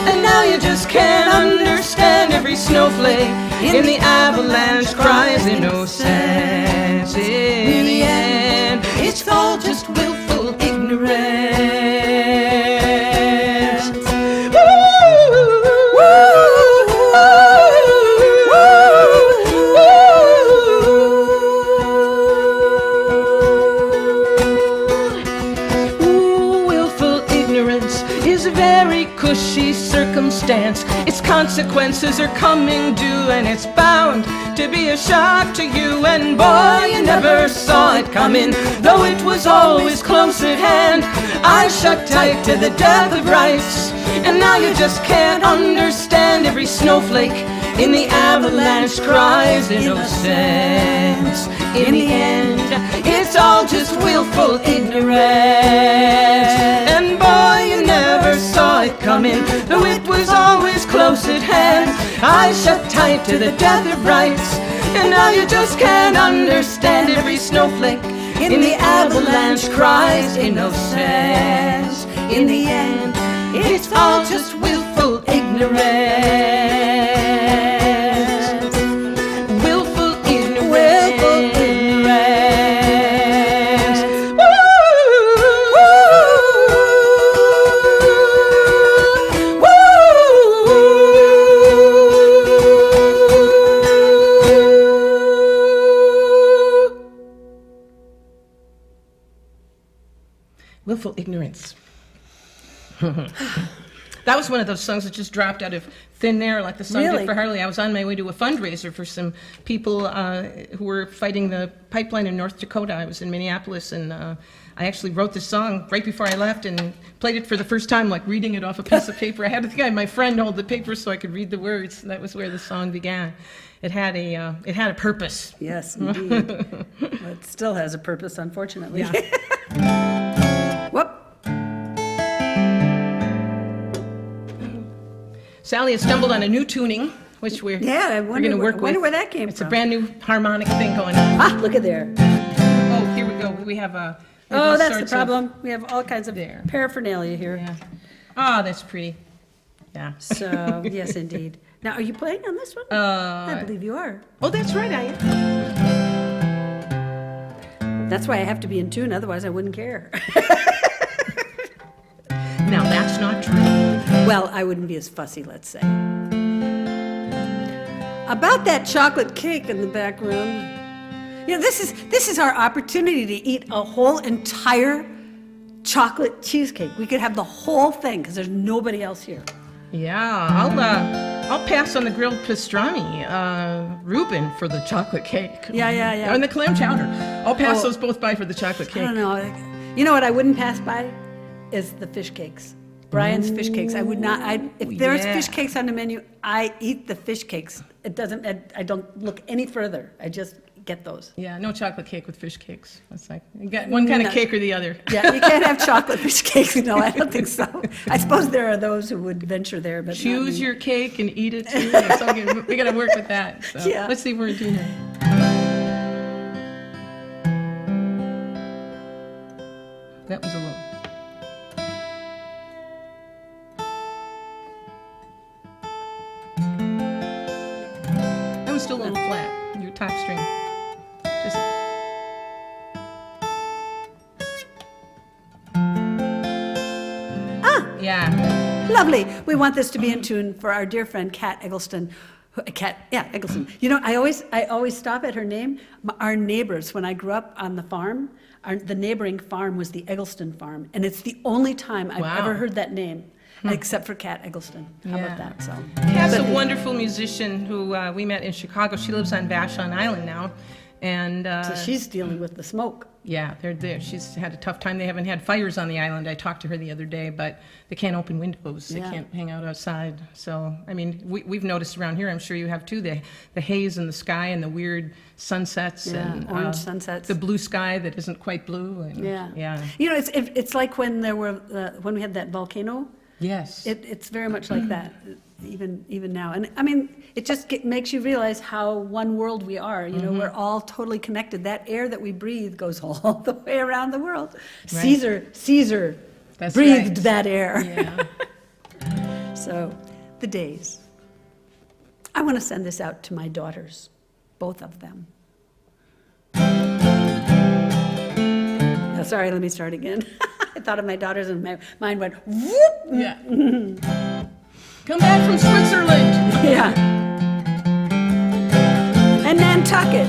B: and now you just can't understand. Every snowflake in the avalanche cries innocence. In the end, it's all just willful ignorance. Willful ignorance is a very cushy circumstance. Its consequences are coming due, and it's bound to be a shock to you. And boy, you never saw it coming, though it was always close at hand. Eyes shut tight to the death of rights, and now you just can't understand. Every snowflake in the avalanche cries innocence. In the end, it's all just willful ignorance. And boy, you never saw it coming, though it was always close at hand. Eyes shut tight to the death of rights, and now you just can't understand. Every snowflake in the avalanche cries innocence. In the end, it's all just willful ignorance. Willful ignorance. Willful ignorance. Willful ignorance. That was one of those songs that just dropped out of thin air, like the song
A: Really?
B: did for Harley. I was on my way to a fundraiser for some people who were fighting the pipeline in North Dakota. I was in Minneapolis, and I actually wrote this song right before I left and played it for the first time, like reading it off a piece of paper. I had to think I had my friend hold the paper so I could read the words. And that was where the song began. It had a purpose.
A: Yes, indeed. Well, it still has a purpose, unfortunately.
B: Yeah.
A: Whoop.
B: Sally has stumbled on a new tuning, which we're
A: Yeah, I
B: going
A: wonder,
B: to work with.
A: wonder where that came
B: It's
A: from.
B: a brand new harmonic thing going on.
A: Ah, look at there.
B: Oh, here we go. We have a. we have
A: Oh,
B: all
A: that's the
B: sorts
A: problem. We have all kinds of
B: There.
A: paraphernalia here.
B: Yeah. Oh, that's pretty. Yeah.
A: So, yes, indeed. Now, are you playing on this one? I believe you are.
B: Oh, that's right, I am.
A: That's why I have to be in tune, otherwise I wouldn't care.
B: Now, that's not true.
A: Well, I wouldn't be as fussy, let's say. About that chocolate cake in the back room. You know, this is our opportunity to eat a whole entire chocolate cheesecake. We could have the whole thing because there's nobody else here.
B: Yeah, I'll pass on the grilled pastrami, Reuben for the chocolate cake.
A: Yeah.
B: And the clam chowder. I'll pass
A: Oh.
B: those both by for the chocolate
A: I
B: cake.
A: don't know. You know what I wouldn't pass by? Is the fish cakes. Brian's fish cakes. I would not. If there's
B: yeah.
A: fish cakes on the menu, I eat the fish cakes. It doesn't. I don't look any further. I just get those.
B: Yeah, no chocolate cake with fish cakes. It's like, you got one kind of
A: No.
B: cake or the other.
A: Yeah, you can't have chocolate fish cakes. No, I don't think so. I suppose there are those who would venture there, but not
B: Choose
A: me.
B: your cake and eat it too. It's okay. We got to work with that. So
A: Yeah.
B: let's see if we're doing it. That was a little. That was still a little flat. Your top string. Just. Yeah.
A: Lovely. We want this to be in tune for our dear friend Kat Eggleston, A cat, yeah, Eggleston. You know, I always stop at her name. Our neighbors, when I grew up on the farm, the neighboring farm was the Eggleston farm, and it's the only time I've
B: Wow.
A: ever heard that name, except for Cat Eggleston. How
B: Yeah.
A: about that? So.
B: Kat's a
A: But-
B: wonderful musician who we met in Chicago. She lives on Vashon Island now. And
A: So she's dealing with the smoke.
B: yeah, they're there. She's had a tough time. They haven't had fires on the island. I talked to her the other day, but they can't open windows. They
A: Yeah.
B: can't hang out outside. So, I mean, we've noticed around here, I'm sure you have too, the haze in the sky and the weird sunsets
A: Yeah,
B: and
A: orange sunsets.
B: the blue sky that isn't quite blue. And,
A: Yeah.
B: Yeah.
A: You know, it's like when when we had that volcano.
B: Yes.
A: It's very much like that, even now. And I mean, it just makes you realize how one world we are. You know, we're all totally connected. That air that we breathe goes all the way around the world.
B: Right.
A: Caesar
B: That's
A: breathed
B: right.
A: that air.
B: Yeah.
A: So, the days. I want to send this out to my daughters, both of them. Oh, sorry, let me start again. I thought of my daughters and my mind went whoop.
B: Yeah. Come back from Switzerland.
A: Yeah. And Nantucket.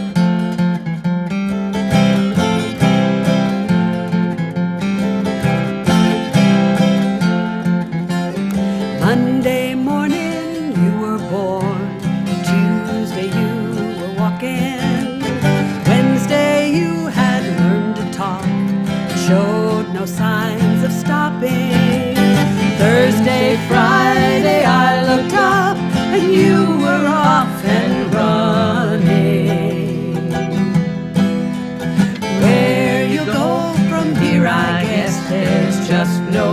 A: Monday morning you were born. Tuesday you were walking. Wednesday you had learned to talk. Showed no signs of stopping. Thursday, Friday, I looked up and you were off and running. Where you go from here, I guess there's just no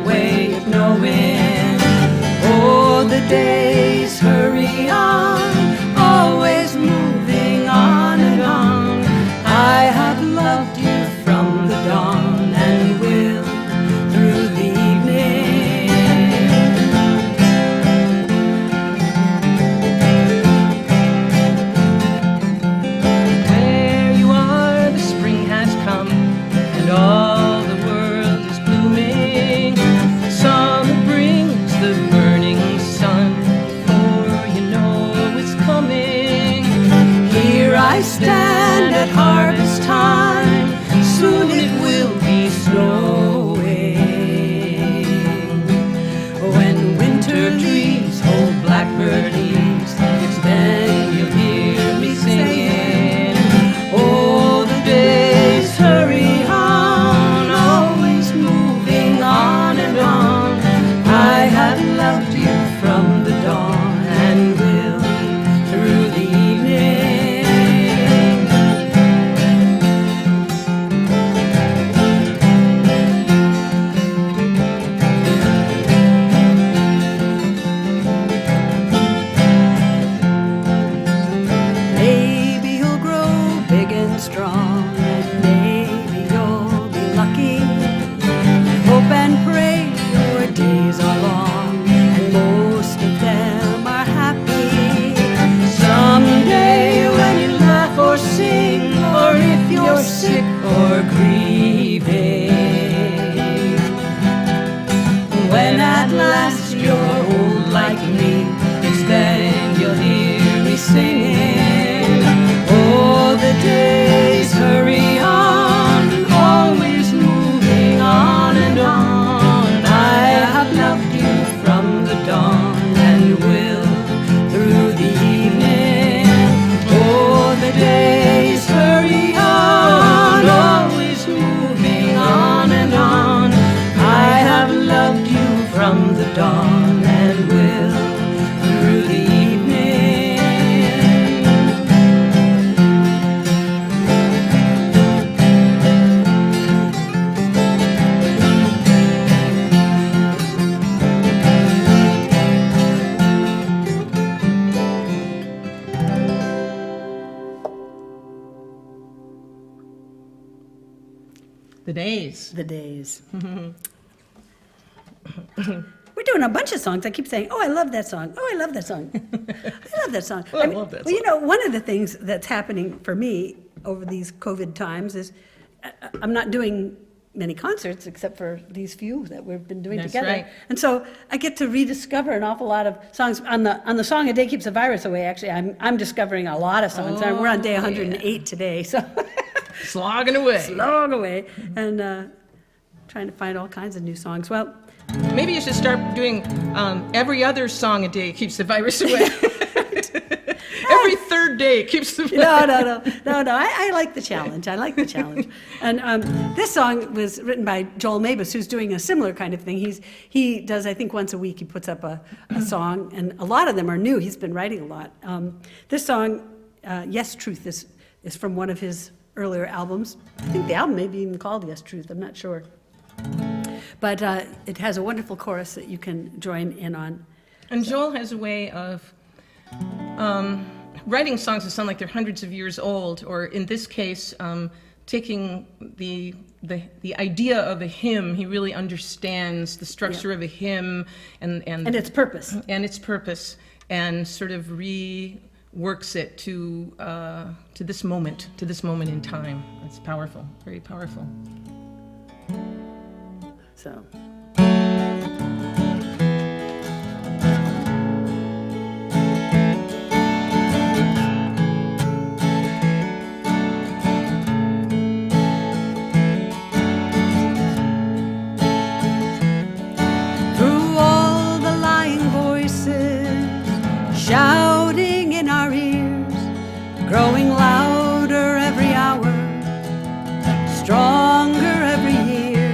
A: way of knowing. Oh, the days hurry on, always moving on and on. I have loved you from the dawn and will through the evening.
B: Where you are, the spring has come, and all the world is blooming. Summer brings the burning sun, before you know it's coming.
A: Here I stand at harvest time, soon it will be snowing. When winter trees hold blackbird leaves, it's then you'll hear me singing. Oh, the days hurry on, always moving on and on. I have loved you from the dawn and will through the evening. Maybe you'll grow big and strong, and maybe you'll be lucky. Hope and pray your days are long, and most of them are happy. Someday when you laugh or sing, or if you're sick or grieving, when at last you're old like me, it's then you'll hear me singing. Oh, the days hurry on, always moving on and on. I have loved you from the dawn and will through the evening. Oh, the days hurry on, always moving on and on. I have loved you from the dawn and will through the evening.
B: The days.
A: The days. We're doing a bunch of songs. I keep saying, oh, I love that song. Oh, I love that song. I love that song.
B: Oh, I love that
A: Well, you know, one of the things that's happening for me over these COVID times is I'm not doing many concerts except for these few that we've been doing
B: That's
A: together.
B: right.
A: And so I get to rediscover an awful lot of songs. On the song "A Day Keeps the Virus Away," actually, I'm discovering a lot of songs. And we're on day 108 today, so
B: Slogging away.
A: slog away and trying to find all kinds of new songs. Well,
B: Maybe you should start doing every other song a day keeps the virus away. Every third day keeps the virus.
A: no. I like the challenge. And this song was written by Joel Mabus, who's doing a similar kind of thing. He does, I think, once a week. He puts up a song, and a lot of them are new. He's been writing a lot. This song, "Yes Truth," is from one of his earlier albums. I think the album may be even called "Yes Truth." I'm not sure, but it has a wonderful chorus that you can join in on.
B: And Joel has a way of writing songs that sound like they're hundreds of years old, or in this case, taking the idea of a hymn. He really understands the structure of a hymn and
A: its purpose.
B: And sort of reworks it to this moment in time. It's powerful, very powerful.
A: So. Shouting in our ears, growing louder every hour, stronger every year,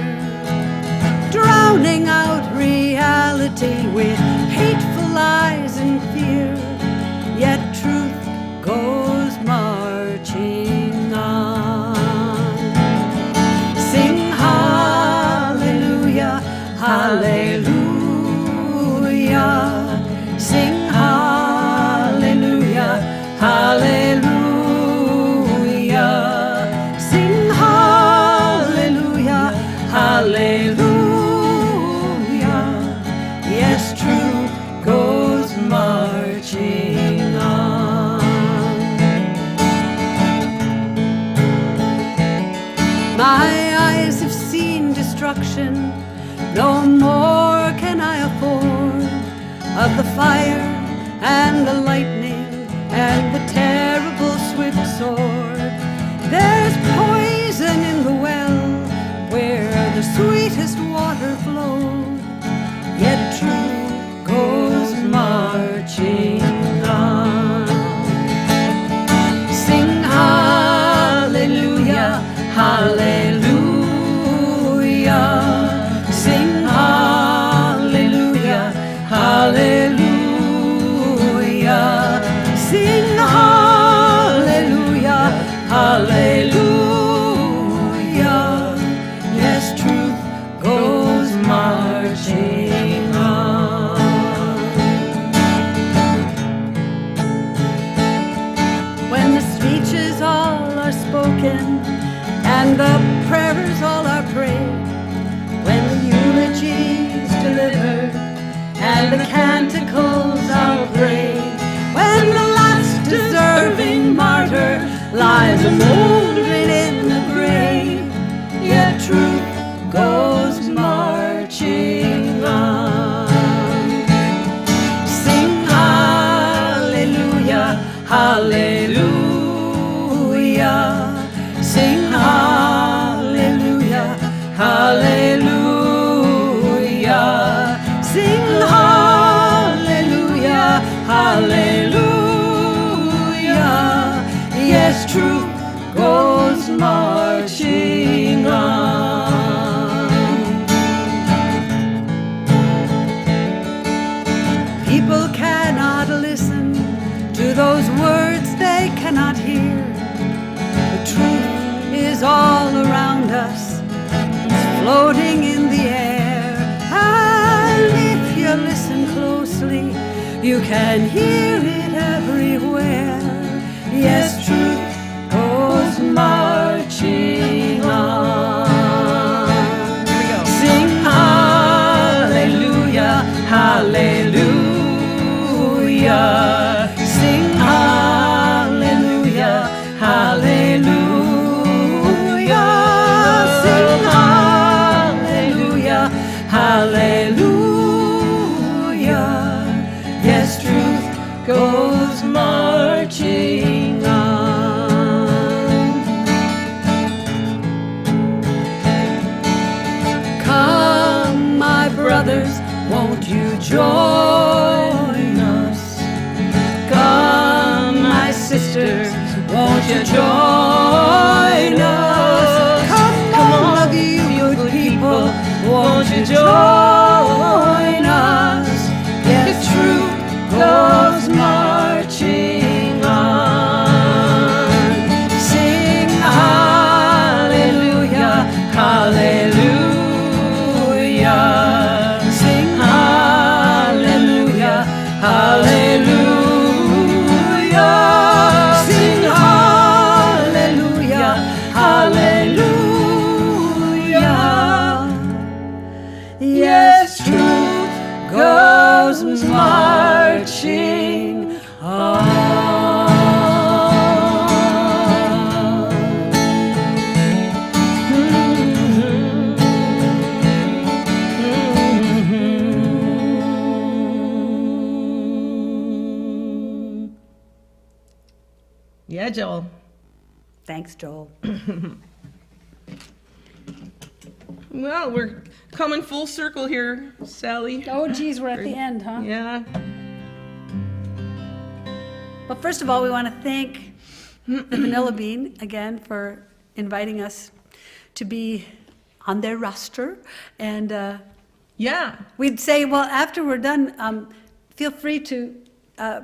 A: drowning out reality with hateful lies and fear. Yet truth goes marching on. Sing hallelujah, hallelujah. Sing hallelujah, hallelujah. Sing hallelujah, hallelujah. Yes, truth goes marching on. My eyes have seen destruction, no more can I afford of the fire and the lightning and the terrible swift sword. There's poison in the well where the sweetest water flowed. Yet truth goes marching on. Sing hallelujah, hallelujah. Sing hallelujah, hallelujah. Sing hallelujah, hallelujah. Yes, truth goes marching on. When the speeches all are spoken and the prayers all are prayed, when the eulogies delivered and the canticles are prayed, when the last deserving martyr lies moldering in the grave, yet truth goes marching on. Sing hallelujah, hallelujah. Sing hallelujah, hallelujah. Sing hallelujah, hallelujah. Yes, truth goes marching on. People cannot listen to those words they cannot hear. The truth is all around us, it's floating in the air. And if you listen closely, you can hear it everywhere. Yes, truth goes marching on. Here we go. Sing hallelujah, hallelujah. Sing hallelujah, hallelujah. Sing hallelujah.
B: you join us? Come on, you good people, won't you join us? The truth goes marching on. Sing hallelujah, hallelujah. Sing hallelujah, hallelujah. Sing hallelujah, hallelujah. Yes, truth goes marching on. Yeah, Joel.
A: Thanks, Joel.
B: Well, we're coming full circle here, Sally.
A: Oh, geez, we're at the end, huh?
B: Yeah.
A: Well, first of all, we want to thank the Vanilla Bean again for inviting us to be on their roster. And
B: Yeah.
A: we'd say, well, after we're done, feel free to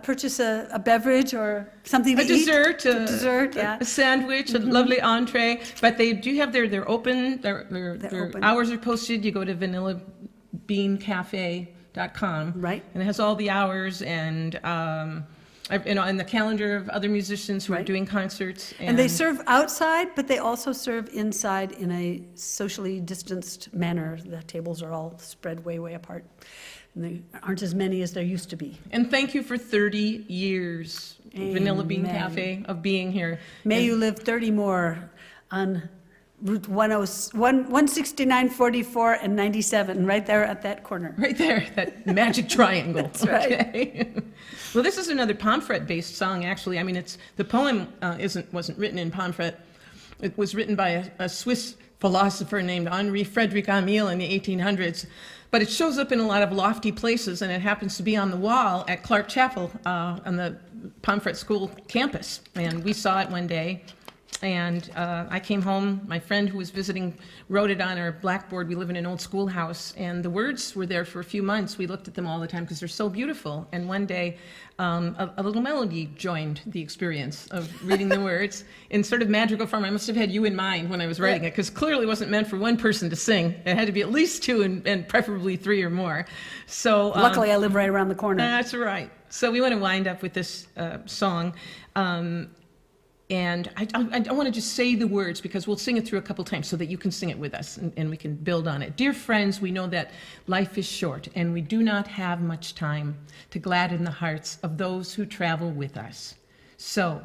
A: purchase a beverage or something to
B: A
A: eat.
B: dessert,
A: Dessert, yeah.
B: a sandwich, a lovely entree. But they do have they're open. Their
A: open.
B: hours are posted. You go to vanillabeancafe.com.
A: Right.
B: And it has all the hours and and the calendar of other musicians who are
A: Right.
B: doing concerts.
A: And they serve outside, but they also serve inside in a socially distanced manner. The tables are all spread way, way apart. And there aren't as many as there used to be.
B: And thank you for 30 years, Vanilla Bean
A: Amen.
B: Cafe, of being here.
A: May
B: And-
A: you live 30 more on Route 169, 44, and 97, right there at that corner.
B: Right there, that magic triangle.
A: That's right.
B: Okay. Well, this is another Pomfret-based song, actually. I mean, the poem wasn't written in Pomfret. It was written by a Swiss philosopher named Henri Frederick Amiel in the 1800s. But it shows up in a lot of lofty places, and it happens to be on the wall at Clark Chapel on the Pomfret School campus. And we saw it one day. And I came home, my friend who was visiting wrote it on our blackboard. We live in an old schoolhouse, and the words were there for a few months. We looked at them all the time because they're so beautiful. And one day, a little melody joined the experience of reading the words in sort of magical form. I must have had you in mind when I was writing it, because clearly it wasn't meant for one person to sing. It had to be at least two and preferably three or more. So
A: Luckily, I live right around the corner.
B: that's right. So we want to wind up with this song. And I want to just say the words because we'll sing it through a couple times so that you can sing it with us and we can build on it. Dear friends, we know that life is short and we do not have much time to gladden the hearts of those who travel with us. So,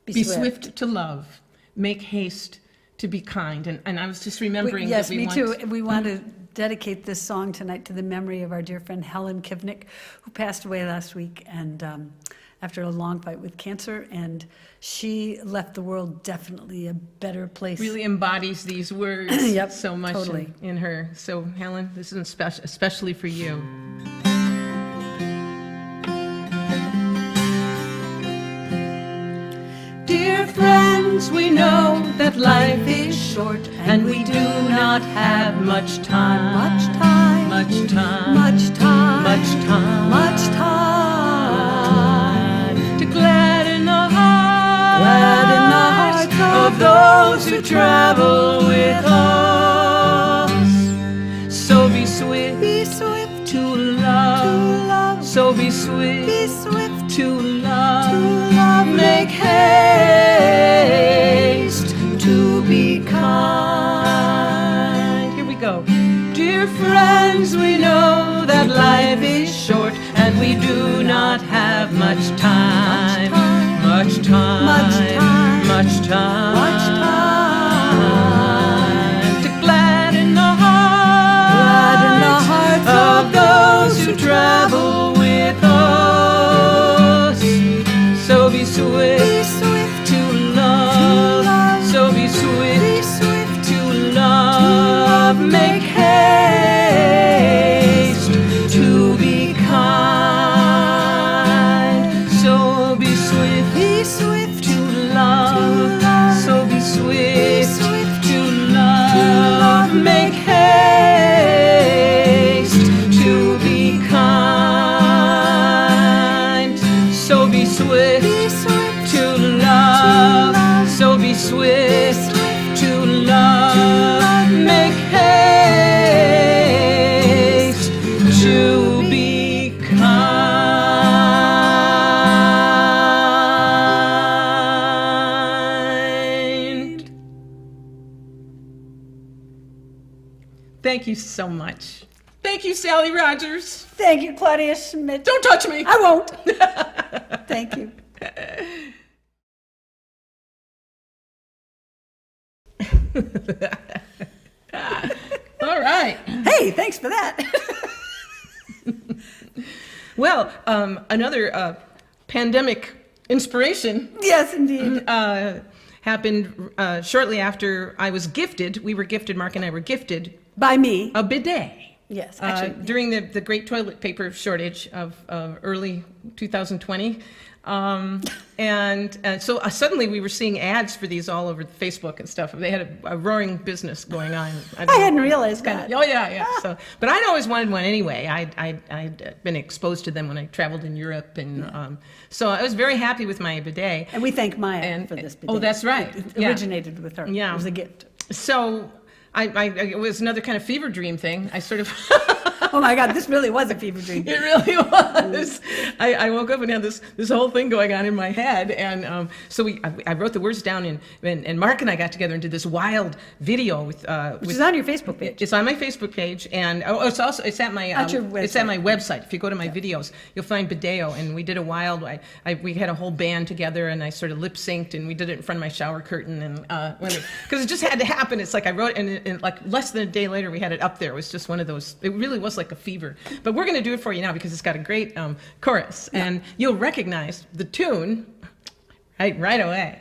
B: be swift to love, make haste to be kind. And I was just remembering
A: Yes,
B: that we
A: me
B: want
A: too. We want to dedicate this song tonight to the memory of our dear friend Helen Kivnick, who passed away last week. And after a long fight with cancer, and she left the world definitely a better place.
B: really embodies these words
A: Yep,
B: so much
A: totally.
B: in her. So Helen, this is especially for you. Dear friends, we know that life is short and we do not have much time.
A: Much time,
B: Much time.
A: much time,
B: Much time.
A: much time.
B: To gladden the
A: Gladden the
B: hearts of those who travel with us. So be swift to love. So be swift to love. Make haste to be kind. Here we go. Dear friends, we know that life is short and we do not have much time. Much time.
A: Much time.
B: Much time.
A: Much time.
B: To gladden the hearts of those who travel with us. So be swift to love. So be swift to love. Make haste to be kind. So be swift swift to love. So be swift to love. Make haste to be kind. Thank you so much. Thank you, Sally Rogers.
A: Thank you, Claudia Schmidt.
B: Don't touch me.
A: I won't. Thank you.
B: All right.
A: Hey, thanks for that.
B: Well, another pandemic inspiration
A: Yes, indeed.
B: happened shortly after I was gifted. We were gifted, Mark and I were gifted
A: By me.
B: a bidet.
A: Yes, actually.
B: During the great toilet paper shortage of early 2020. And so suddenly we were seeing ads for these all over Facebook and stuff. They had a roaring business going on.
A: I hadn't realized that.
B: Oh, yeah. So, but I'd always wanted one anyway. I'd been exposed to them when I traveled in Europe. And so I was very happy with my bidet.
A: And we thank Maya for this bidet.
B: Oh, that's right.
A: It originated with her.
B: Yeah.
A: It was a gift.
B: So it was another kind of fever dream thing. I sort of...
A: Oh my God, this really was a fever dream.
B: It really was. I woke up and had this whole thing going on in my head, and so I wrote the words down, and Mark and I got together and did this wild video with
A: Which is on your Facebook page.
B: It's on my Facebook page, and it's at my it's at my website. If you go to my videos, you'll find Bideo, and we did a wild. We had a whole band together, and I sort of lip synced, and we did it in front of my shower curtain, and because it just had to happen. It's like I wrote, and like less than a day later, we had it up there. It was just one of those. It really was like a fever. But we're going to do it for you now because it's got a great chorus, and you'll recognize the tune right away.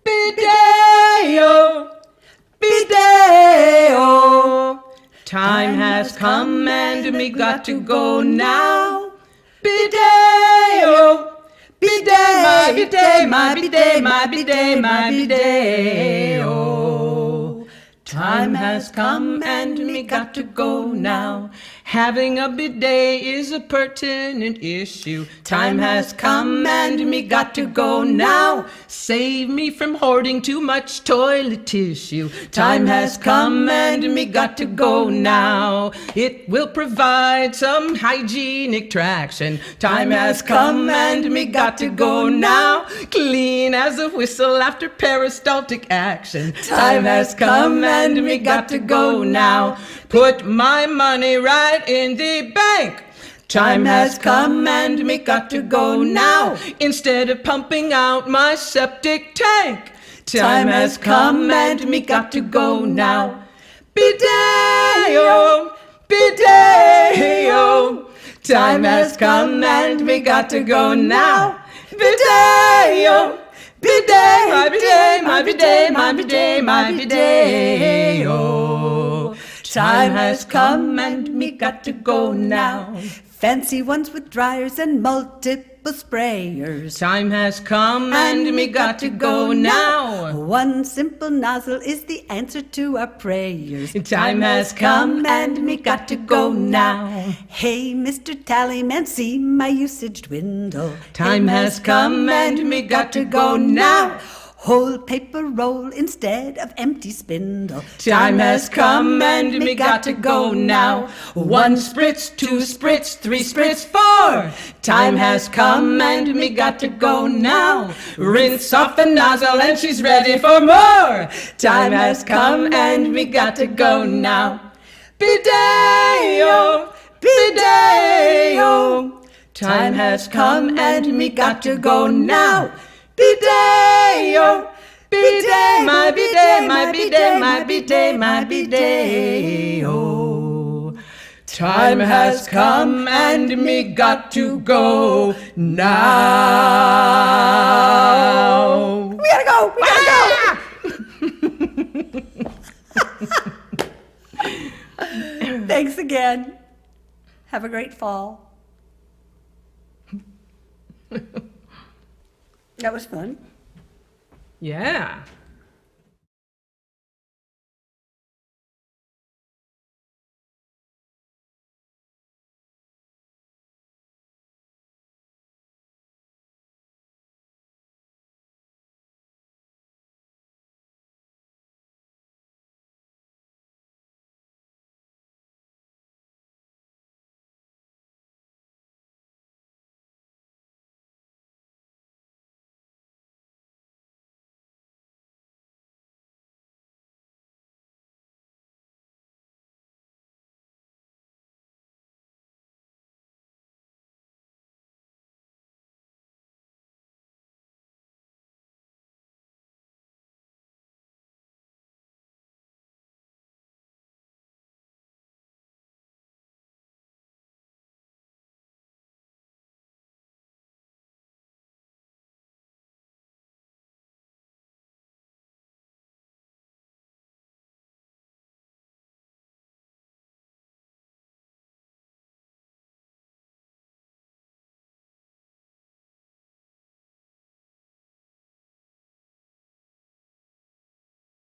B: Bideo, Bideo, time has come and we got to go now. Bideo, bidet, my bidet, my bidet, my bidet, my bideo. Time has come and we got to go now. Having a bidet is a pertinent issue. Time has come and we got to go now. Save me from hoarding too much toilet tissue. Time has come and we got to go now. It will provide some hygienic traction. Time has come and we got to go now. Clean as a whistle after peristaltic action. Time has come and we got to go now. Put my money right in the bank. Time has come and we got to go now. Instead of pumping out my septic tank. Time has come and we got to go now. Bideo, Bideo. Time has come and we got to go now. Bideo, bidet, my bidet, my bidet, my bidet, my bideo. Time has come and we got to go now.
A: Fancy ones with dryers and multiple sprayers.
B: Time has come and we got to go now.
A: One simple nozzle is the answer to our prayers.
B: Time has come and we got to go now.
A: Hey, Mr. Tallyman, see my usage dwindle.
B: Time has come and we got to go now.
A: Whole paper roll instead of empty spindle.
B: Time has come and we got to go now. 1 spritz, 2 spritz, 3 spritz, 4. Time has come and we got to go now. Rinse off the nozzle and she's ready for more. Time has come and we got to go now. Bideo, Bideo. Time has come and we got to go now. Bideo, bidet, my bidet, my bidet, my bidet, my bideo. Time has come and me got to go now.
A: We gotta go! We gotta go! Thanks again. Have a great fall. That was fun.
B: Yeah.